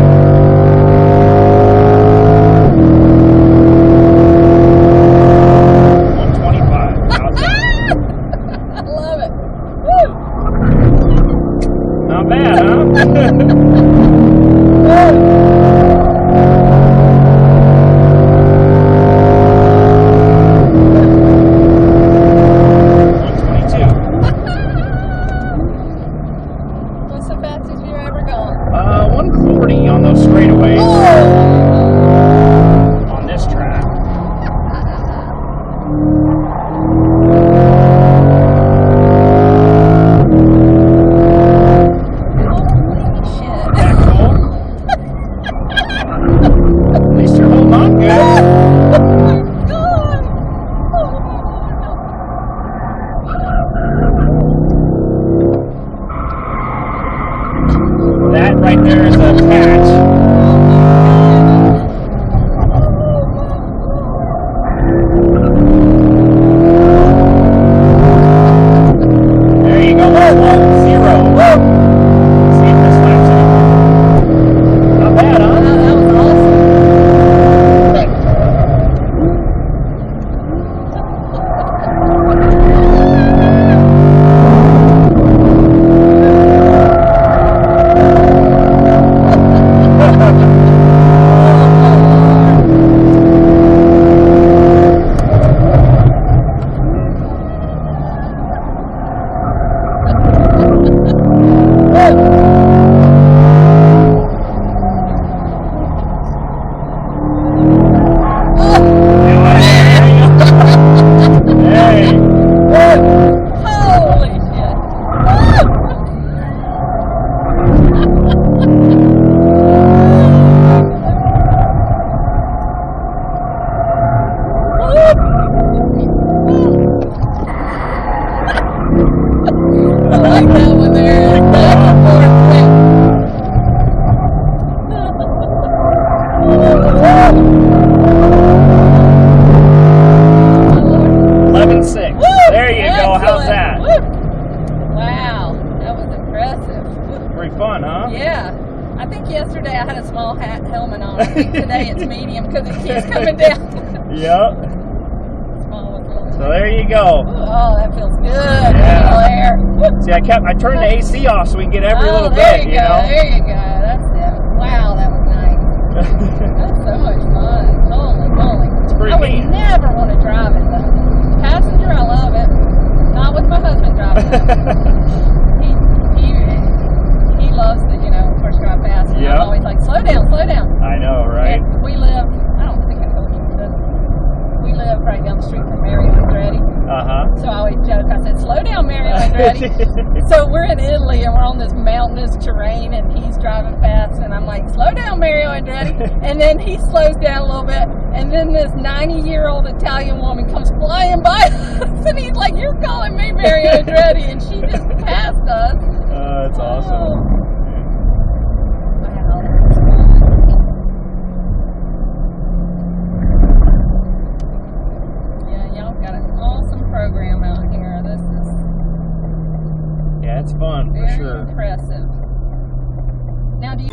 Speaker 4: I love it. Woo!
Speaker 3: Not bad, huh?
Speaker 4: What's the fastest you've ever gone?
Speaker 3: 140 on those straightaways
Speaker 4: Oh!
Speaker 3: on this track.
Speaker 4: Holy shit.
Speaker 3: Isn't that cool? At least you're holding on good.
Speaker 4: Oh my god! Oh
Speaker 3: That right there is a patch. There you go. That's 1-0. See if this laps anything. Not bad, huh?
Speaker 4: Wow, that was awesome.
Speaker 3: There you go. How's that?
Speaker 4: Woo. Wow, that was impressive.
Speaker 3: Pretty fun, huh?
Speaker 4: Yeah. I think yesterday I had a small helmet on. I think today it's medium because it keeps coming down.
Speaker 3: Yep.
Speaker 4: Small was a little.
Speaker 3: So there you go.
Speaker 4: Oh, that feels good.
Speaker 3: Yeah.
Speaker 4: Air.
Speaker 3: See, I turned the AC off so we can get every little
Speaker 4: there
Speaker 3: bit,
Speaker 4: you go.
Speaker 3: know?
Speaker 4: There you go. That's it. Wow, that was nice. That's so much fun. Holy moly.
Speaker 3: pretty
Speaker 4: I would
Speaker 3: neat.
Speaker 4: never want to drive it though. Passenger, I love it. Not with my husband driving it. he loves the, first drive fast. And I'm always like, slow down, slow down.
Speaker 3: I know, right?
Speaker 4: And we live, I don't think I told you, but we live right down the street from Mario Andretti. So I always joke, I said, slow down, Mario Andretti. So we're in Italy and we're on this mountainous terrain and he's driving fast and I'm like, slow down, Mario Andretti. And then he slows down a little bit and then this 90-year-old Italian woman comes flying by us and he's like, you're calling me Mario Andretti, and she just passed us.
Speaker 3: That's awesome.
Speaker 4: Wow. Yeah, y'all got an awesome program out here. This is
Speaker 3: Yeah, it's fun, for
Speaker 4: very
Speaker 3: sure.
Speaker 4: impressive. Now, do you...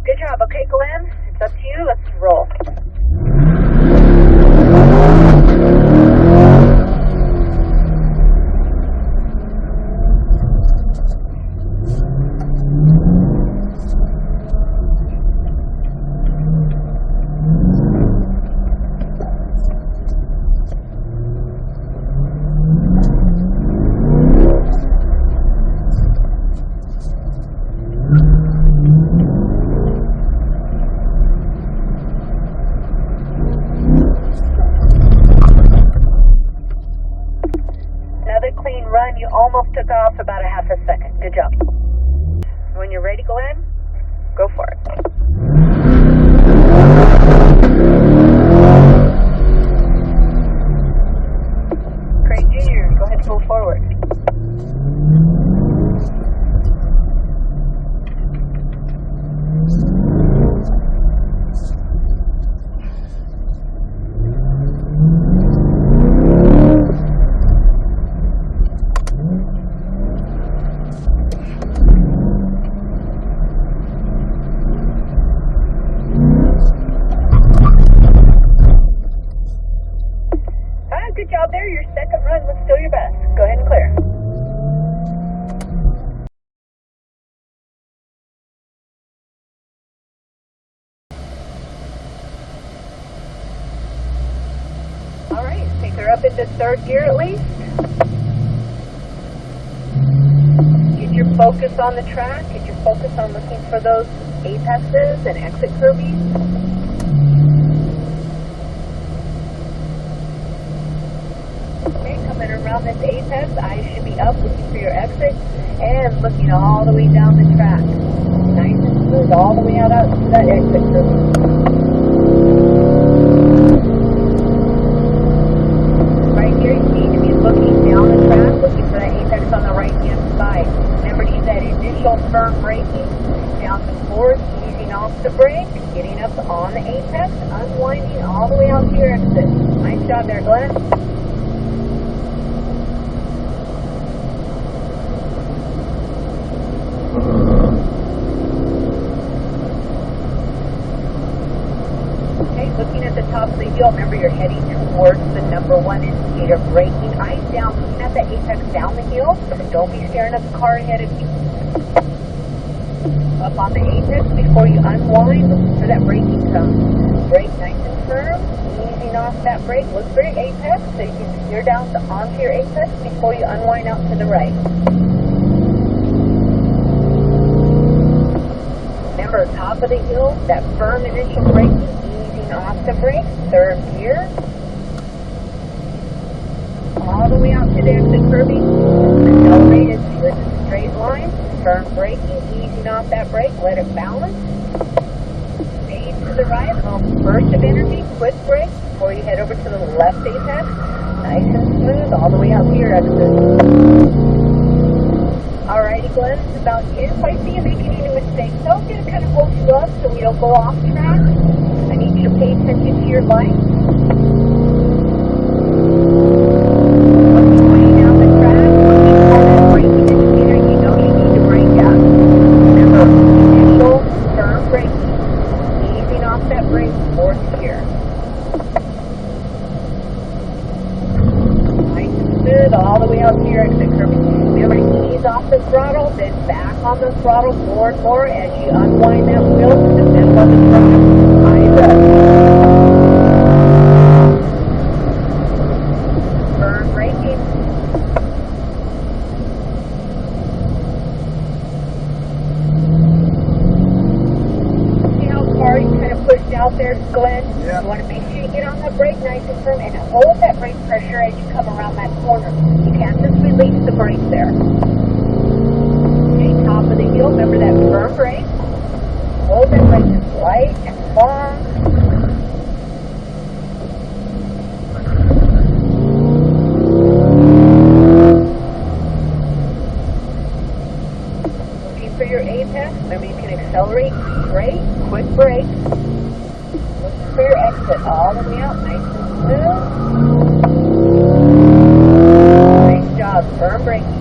Speaker 5: Good job. Okay, Glenn, it's up to you. Let's roll. Another clean run. You almost took off about a half a second. Good job. When you're ready, Glenn, go for it. Craig Jr., go ahead and pull forward. Good job there. Your second run was still your best. Go ahead and clear. All right, take her up into third gear at least. Get your focus on the track. Get your focus on looking for those apexes and exit curvies. Coming around this apex, eyes should be up, looking for your exit, and looking all the way down the track. Nice and smooth, all the way out to that exit curve. Right here, you need to be looking down the track, looking for that apex on the right-hand side. Remember to use that initial firm braking, down the fourth, easing off the brake, getting up on the apex, unwinding all the way out to your exit. Nice job there, Glenn. Looking at the top of the hill, remember you're heading towards the number one indicator, braking, eyes down, looking at the apex down the hill. Don't be staring at the car ahead of you. Up on the apex before you unwind, looking for that braking cone. Brake nice and firm, easing off that brake. Look for your apex so you can steer down onto your apex before you unwind out to the right. Remember, top of the hill, that firm initial braking, easing off the brake, third gear. All the way out to the exit curbing, accelerated to a straight line, firm braking, easing off that brake, let it balance. Stay to the right, burst of energy, quick brake before you head over to the left apex. Nice and smooth, all the way out to your exit. Alrighty, Glenn, it's about you. If I see you making any mistakes, so I'm going to kind of hold you up so we don't go off track. I need you to pay attention to your light. Looking way down the track, looking for that braking indicator you know you need to brake at. Remember, initial firm braking, easing off that brake, fourth gear. Nice and smooth, all the way out to your exit curve. Remember to ease off the throttle, then back on the throttle more and more as you unwind that wheel to the middle of the track. Eyes up. Firm braking. See how far you kind of pushed out there, Glenn?
Speaker 7: Yeah.
Speaker 5: You want to make sure you get on that brake nice and firm and hold that brake pressure as you come around that corner. You can't just release the brake there. Okay, top of the heel, remember that firm brake. Hold that brake as light and long. Looking for your apex, remember you can accelerate straight, quick brake. Looking for your exit all the way out, nice and smooth. Nice job, firm braking.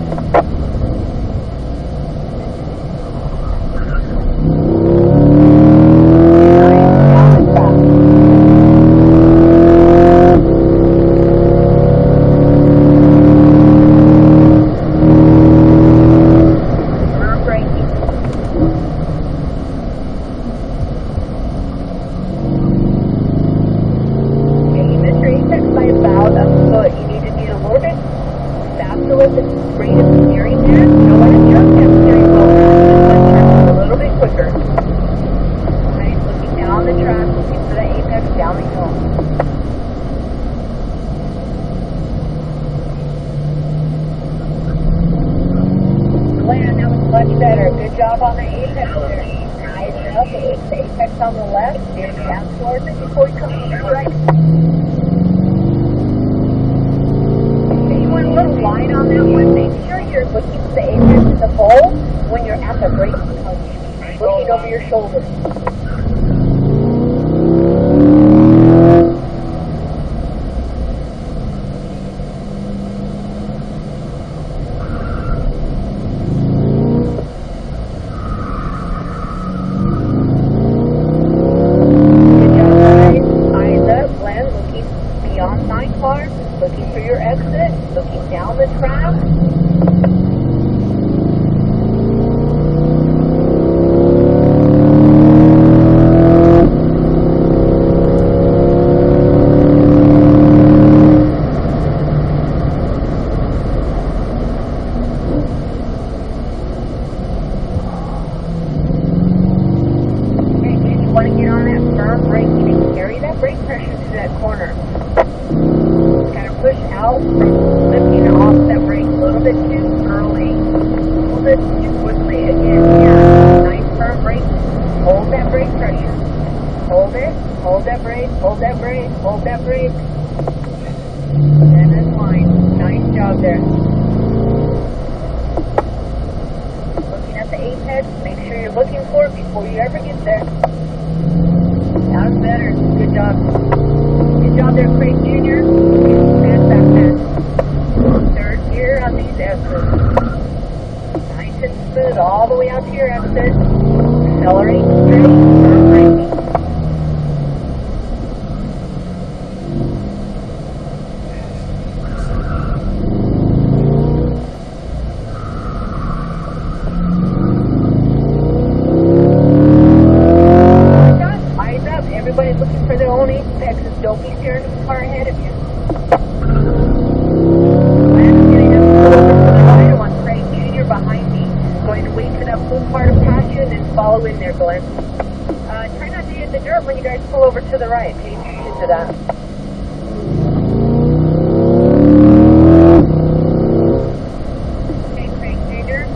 Speaker 5: Much better. Good job on the apex there. Nice up. The apex on the left. Steer down towards it before you come to the right. Okay, you want a little line on that one. Make sure you're looking at the apex in the bowl when you're at the brake punch. Looking over your shoulder. Looking for your exit, looking down the track. Okay, you want to get on that firm braking and carry that brake pressure to that corner. Push out from lifting off that brake a little bit too early, a little bit too quickly. Again, yeah, nice firm brake. Hold that brake pressure. Hold it. Hold that brake. Hold that brake. Hold that brake. And then line. Nice job there. Looking at the apex. Make sure you're looking for it before you ever get there. That was better. Good job. Good job there, Craig Jr. Third gear on these exits. Nice and smooth all the way out to your exit. Accelerate straight, firm braking. Eyes up. Everybody's looking for their own apexes. Don't be staring at the car ahead of you. Behind me, going to wait for that full car to pass you and then follow in there, Glenn. Try not to hit the dirt when you guys pull over to the right. Pay attention to that. Okay, crank changer.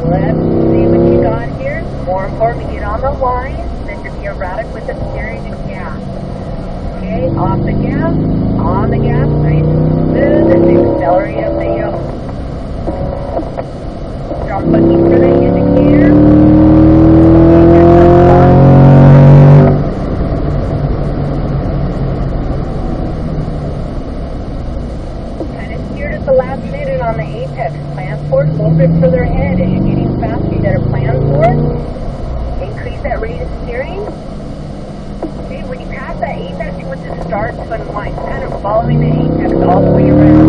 Speaker 5: Let's see what you got here. More important, get on the line than to be erratic with the steering and gas. Okay, off the gas, on the gas, nice and smooth, and accelerate up the hill. Start looking for the indicator. Kind of steered at the last minute on the apex. Plan for it a little bit further ahead. As you're getting faster, you better plan for it. Increase that rate of steering. Okay, when you pass that apex, you want to start to unwind. Kind of following the apex all the way around.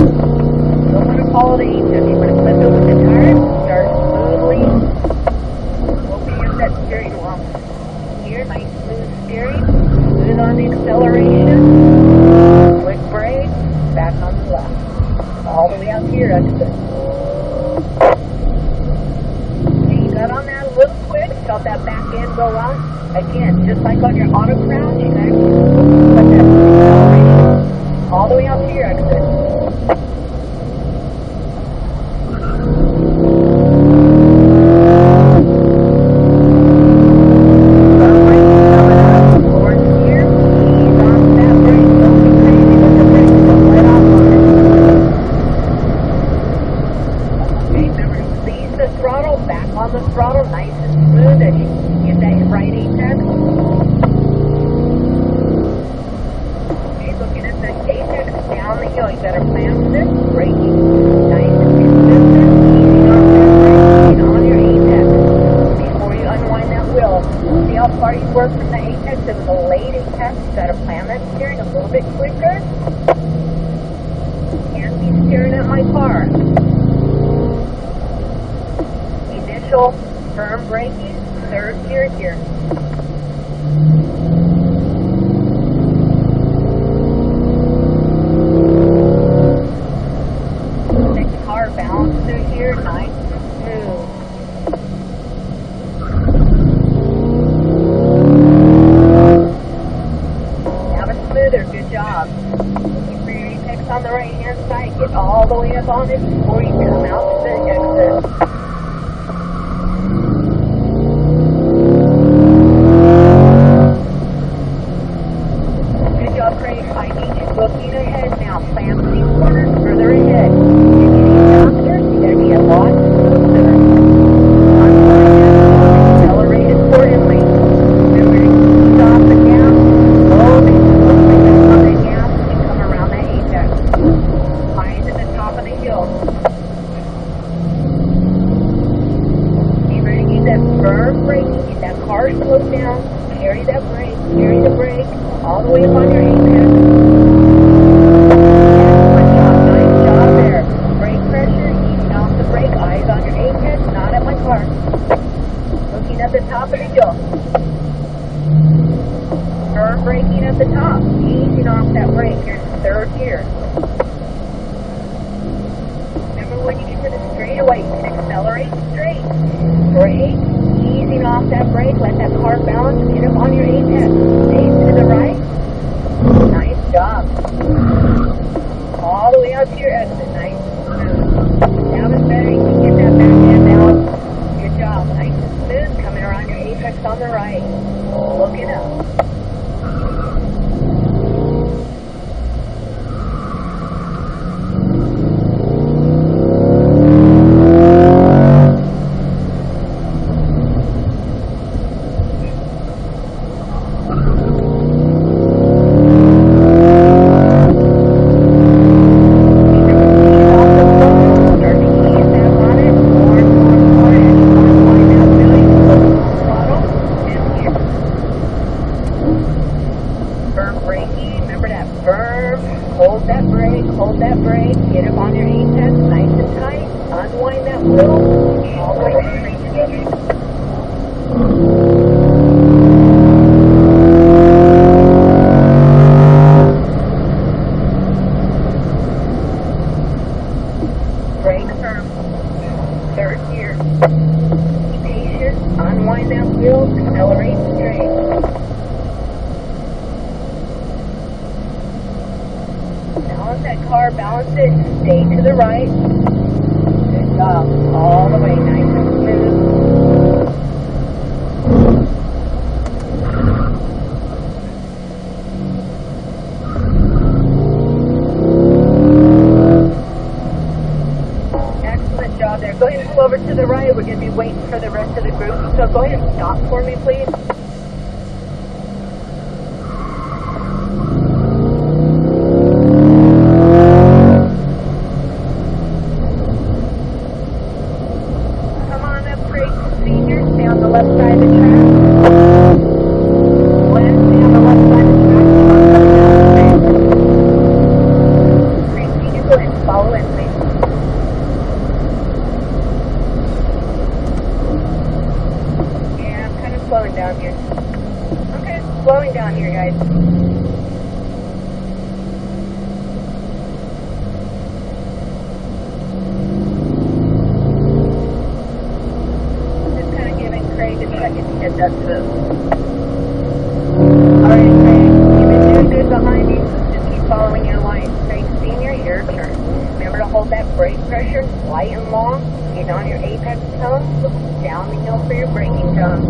Speaker 5: You don't want to follow the apex. You want to flip it with the tires. Start smoothly. Opening up that steering wheel. Here, nice smooth steering. Smooth on the acceleration. Quick brake. Back on the left. All the way out to your exit. Okay, you got on that a little quick. Felt that back end go out. Again, just like on your auto crouch, you can actually let that accelerating all the way out to your exit. On the throttle, nice and smooth as you get that right apex. Okay, looking at the apex down the hill. You better plan for this. Braking, nice and consistent. Easing off that brake, on your apex before you unwind that wheel. See how far you were from the apex? It was a late apex. You better plan that steering a little bit quicker. Can't be staring at my car. Firm braking, third gear here. Let the car balance through here, nice and smooth. Have it smoother, good job. Looking for your apex on the right hand side, get all the way up on it before you come out to the exit. Looking ahead now, plan for these corners further ahead. You're getting faster, you gotta be a lot smoother. Accelerate accordingly. Remember to stop the gas, slowly on the gas and come around that apex. Find at the top of the hill. Okay, ready to use that firm braking, get that car slowed down, carry that brake, carry the brake, all the way up on your apex. Looking at the top of the hill. Firm braking at the top. Easing off that brake. Here's third gear. Remember when you get to the straightaway, you can accelerate straight. Brake. Easing off that brake. Let that car balance. Get up on your apex. Stay to the right. Nice job. All the way out to your exit. Nice. Now it's better. You can get that back end out. Good job. Nice and smooth. Coming around your apex on the right. Looking up. Hold that brake, get up on your apex, nice and tight, unwind that wheel, all the way to the brake. Brake firm, third gear. Be patient, unwind that wheel, accelerate straight. that car, balance it, stay to the right. Good job. All the way, nice and smooth. Excellent job there. Go ahead and pull over to the right. We're going to be waiting for the rest of the group. So go ahead and stop for me, please. Slowing down here, guys. Just kind of giving Craig a second to get that smooth. Alright, Craig, you've been doing good behind me, so just keep following your line. Craig Senior, your turn. Remember to hold that brake pressure light and long. Get on your apex tone, look down the hill for your braking tone.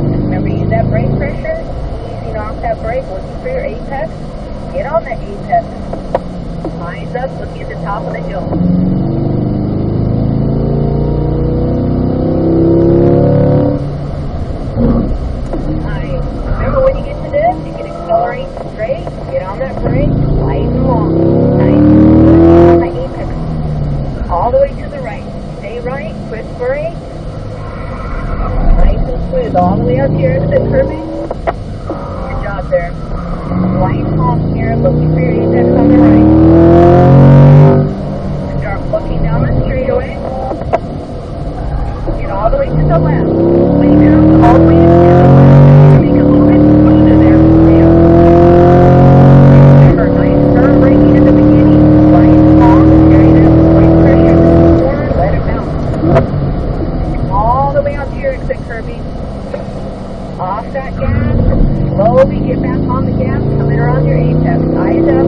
Speaker 5: Just remember to use that brake pressure. Off that brake, looking for your apex. Get on that apex. Eyes up, looking at the top of the hill. Nice. Remember when you get to this, you can accelerate straight, get on that brake, light and long. Nice. On the apex. All the way to the right. Stay right, twist brake. Nice and smooth. All the way up here to the curving. There. Light off here, looking for your apex on the right. Start looking down the straightaway. Get all the way to the left. Way down, all the way to the left. Make it a little bit smoother there for you. Remember, nice turn braking at the beginning. Light off, carry that brake pressure to the corner, let it bounce. All the way out to your exit curving. Off that gas. Slowly get back on the gas, coming around your apex. Eyes up.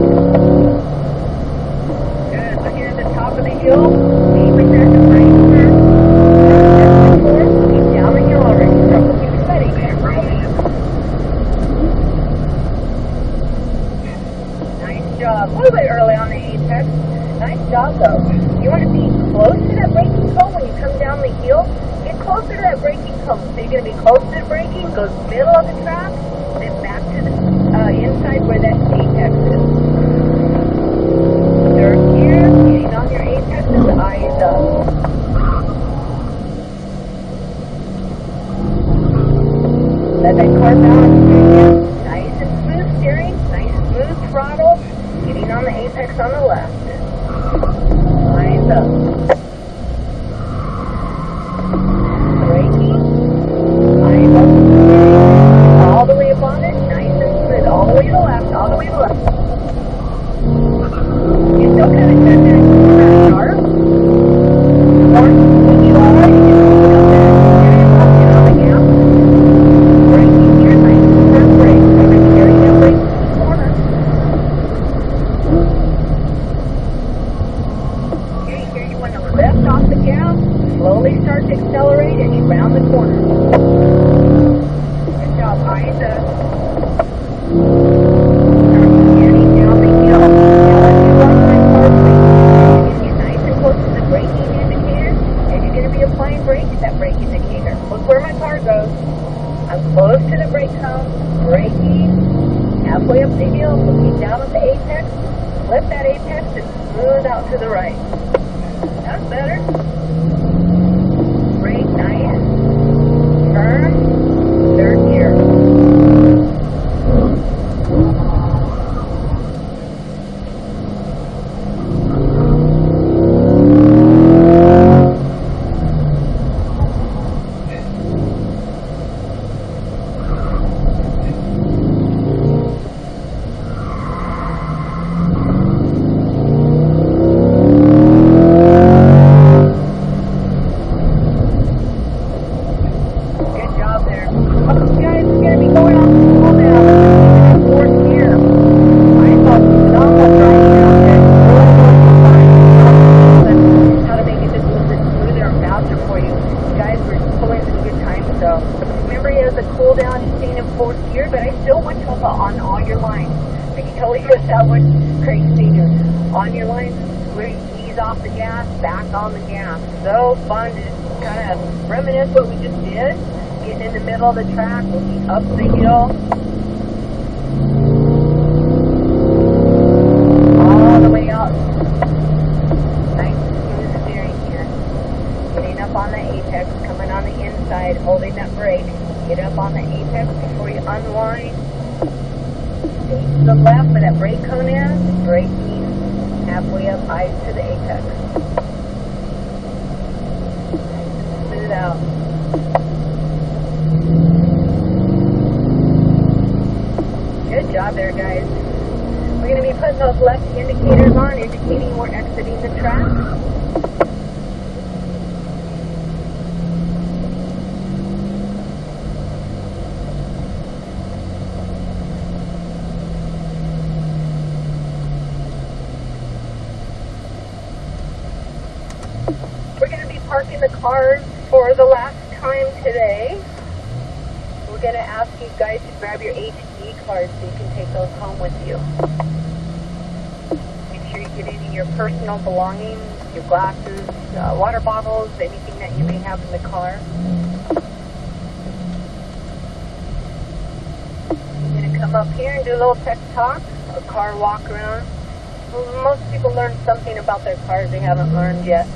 Speaker 5: Good. Looking at the top of the hill. Aim right there to brake turn. Looking down the hill already. Start looking for that apex. Nice job. A little bit early on the apex. Nice job though. You want to be close to that braking cone when you come down the hill. Get closer to that braking cone. So you're going to be close to the braking, goes middle of the track. Then back to the inside where that apex is. Third gear, getting on your apexes, eyes up. Let that car balance again. Nice and smooth steering, nice and smooth throttle, getting on the apex on the left. Eyes up. Braking, eyes up. All the way up on it, nice and smooth. All the way to the left, all the way to the left. You still kind of set that corner sharp. Or when you are, you can open up that steering wheel, get on the gas. Braking here, nice and firm brake. Remember to carry that brake to the corner. Okay, here you want to lift off the gas, slowly start to accelerate as you round the corner. Eyes up. Getting down the hill. Now as you watch my car, please. Get nice and close to the braking indicator, and you're going to be applying brakes to that brake indicator. Look where my car goes. I'm close to the brake cone, braking, halfway up the hill, looking down at the apex. Flip that apex and smooth out to the right. That's better. Brake nice. Turn. Third gear. Craig Senior, on your line, where you ease off the gas, back on the gas. So fun to kind of reminisce what we just did. Getting in the middle of the track, looking up the hill. All the way up. Nice smooth steering here. Getting up on the apex, coming on the inside, holding that brake. Get up on the apex before you unwind. Stay to the left where that brake cone is. Braking halfway up, eyes to the apex. Smooth out. Good job there, guys. We're going to be putting those left indicators on, indicating we're exiting the track. We're going to be parking the cars for the last time today. We're going to ask you guys to grab your HD cards so you can take those home with you. Make sure you get any of your personal belongings, your glasses, water bottles, anything that you may have in the car. You're going to come up here and do a little tech talk, a car walk around. Most people learn something about their cars they haven't learned yet.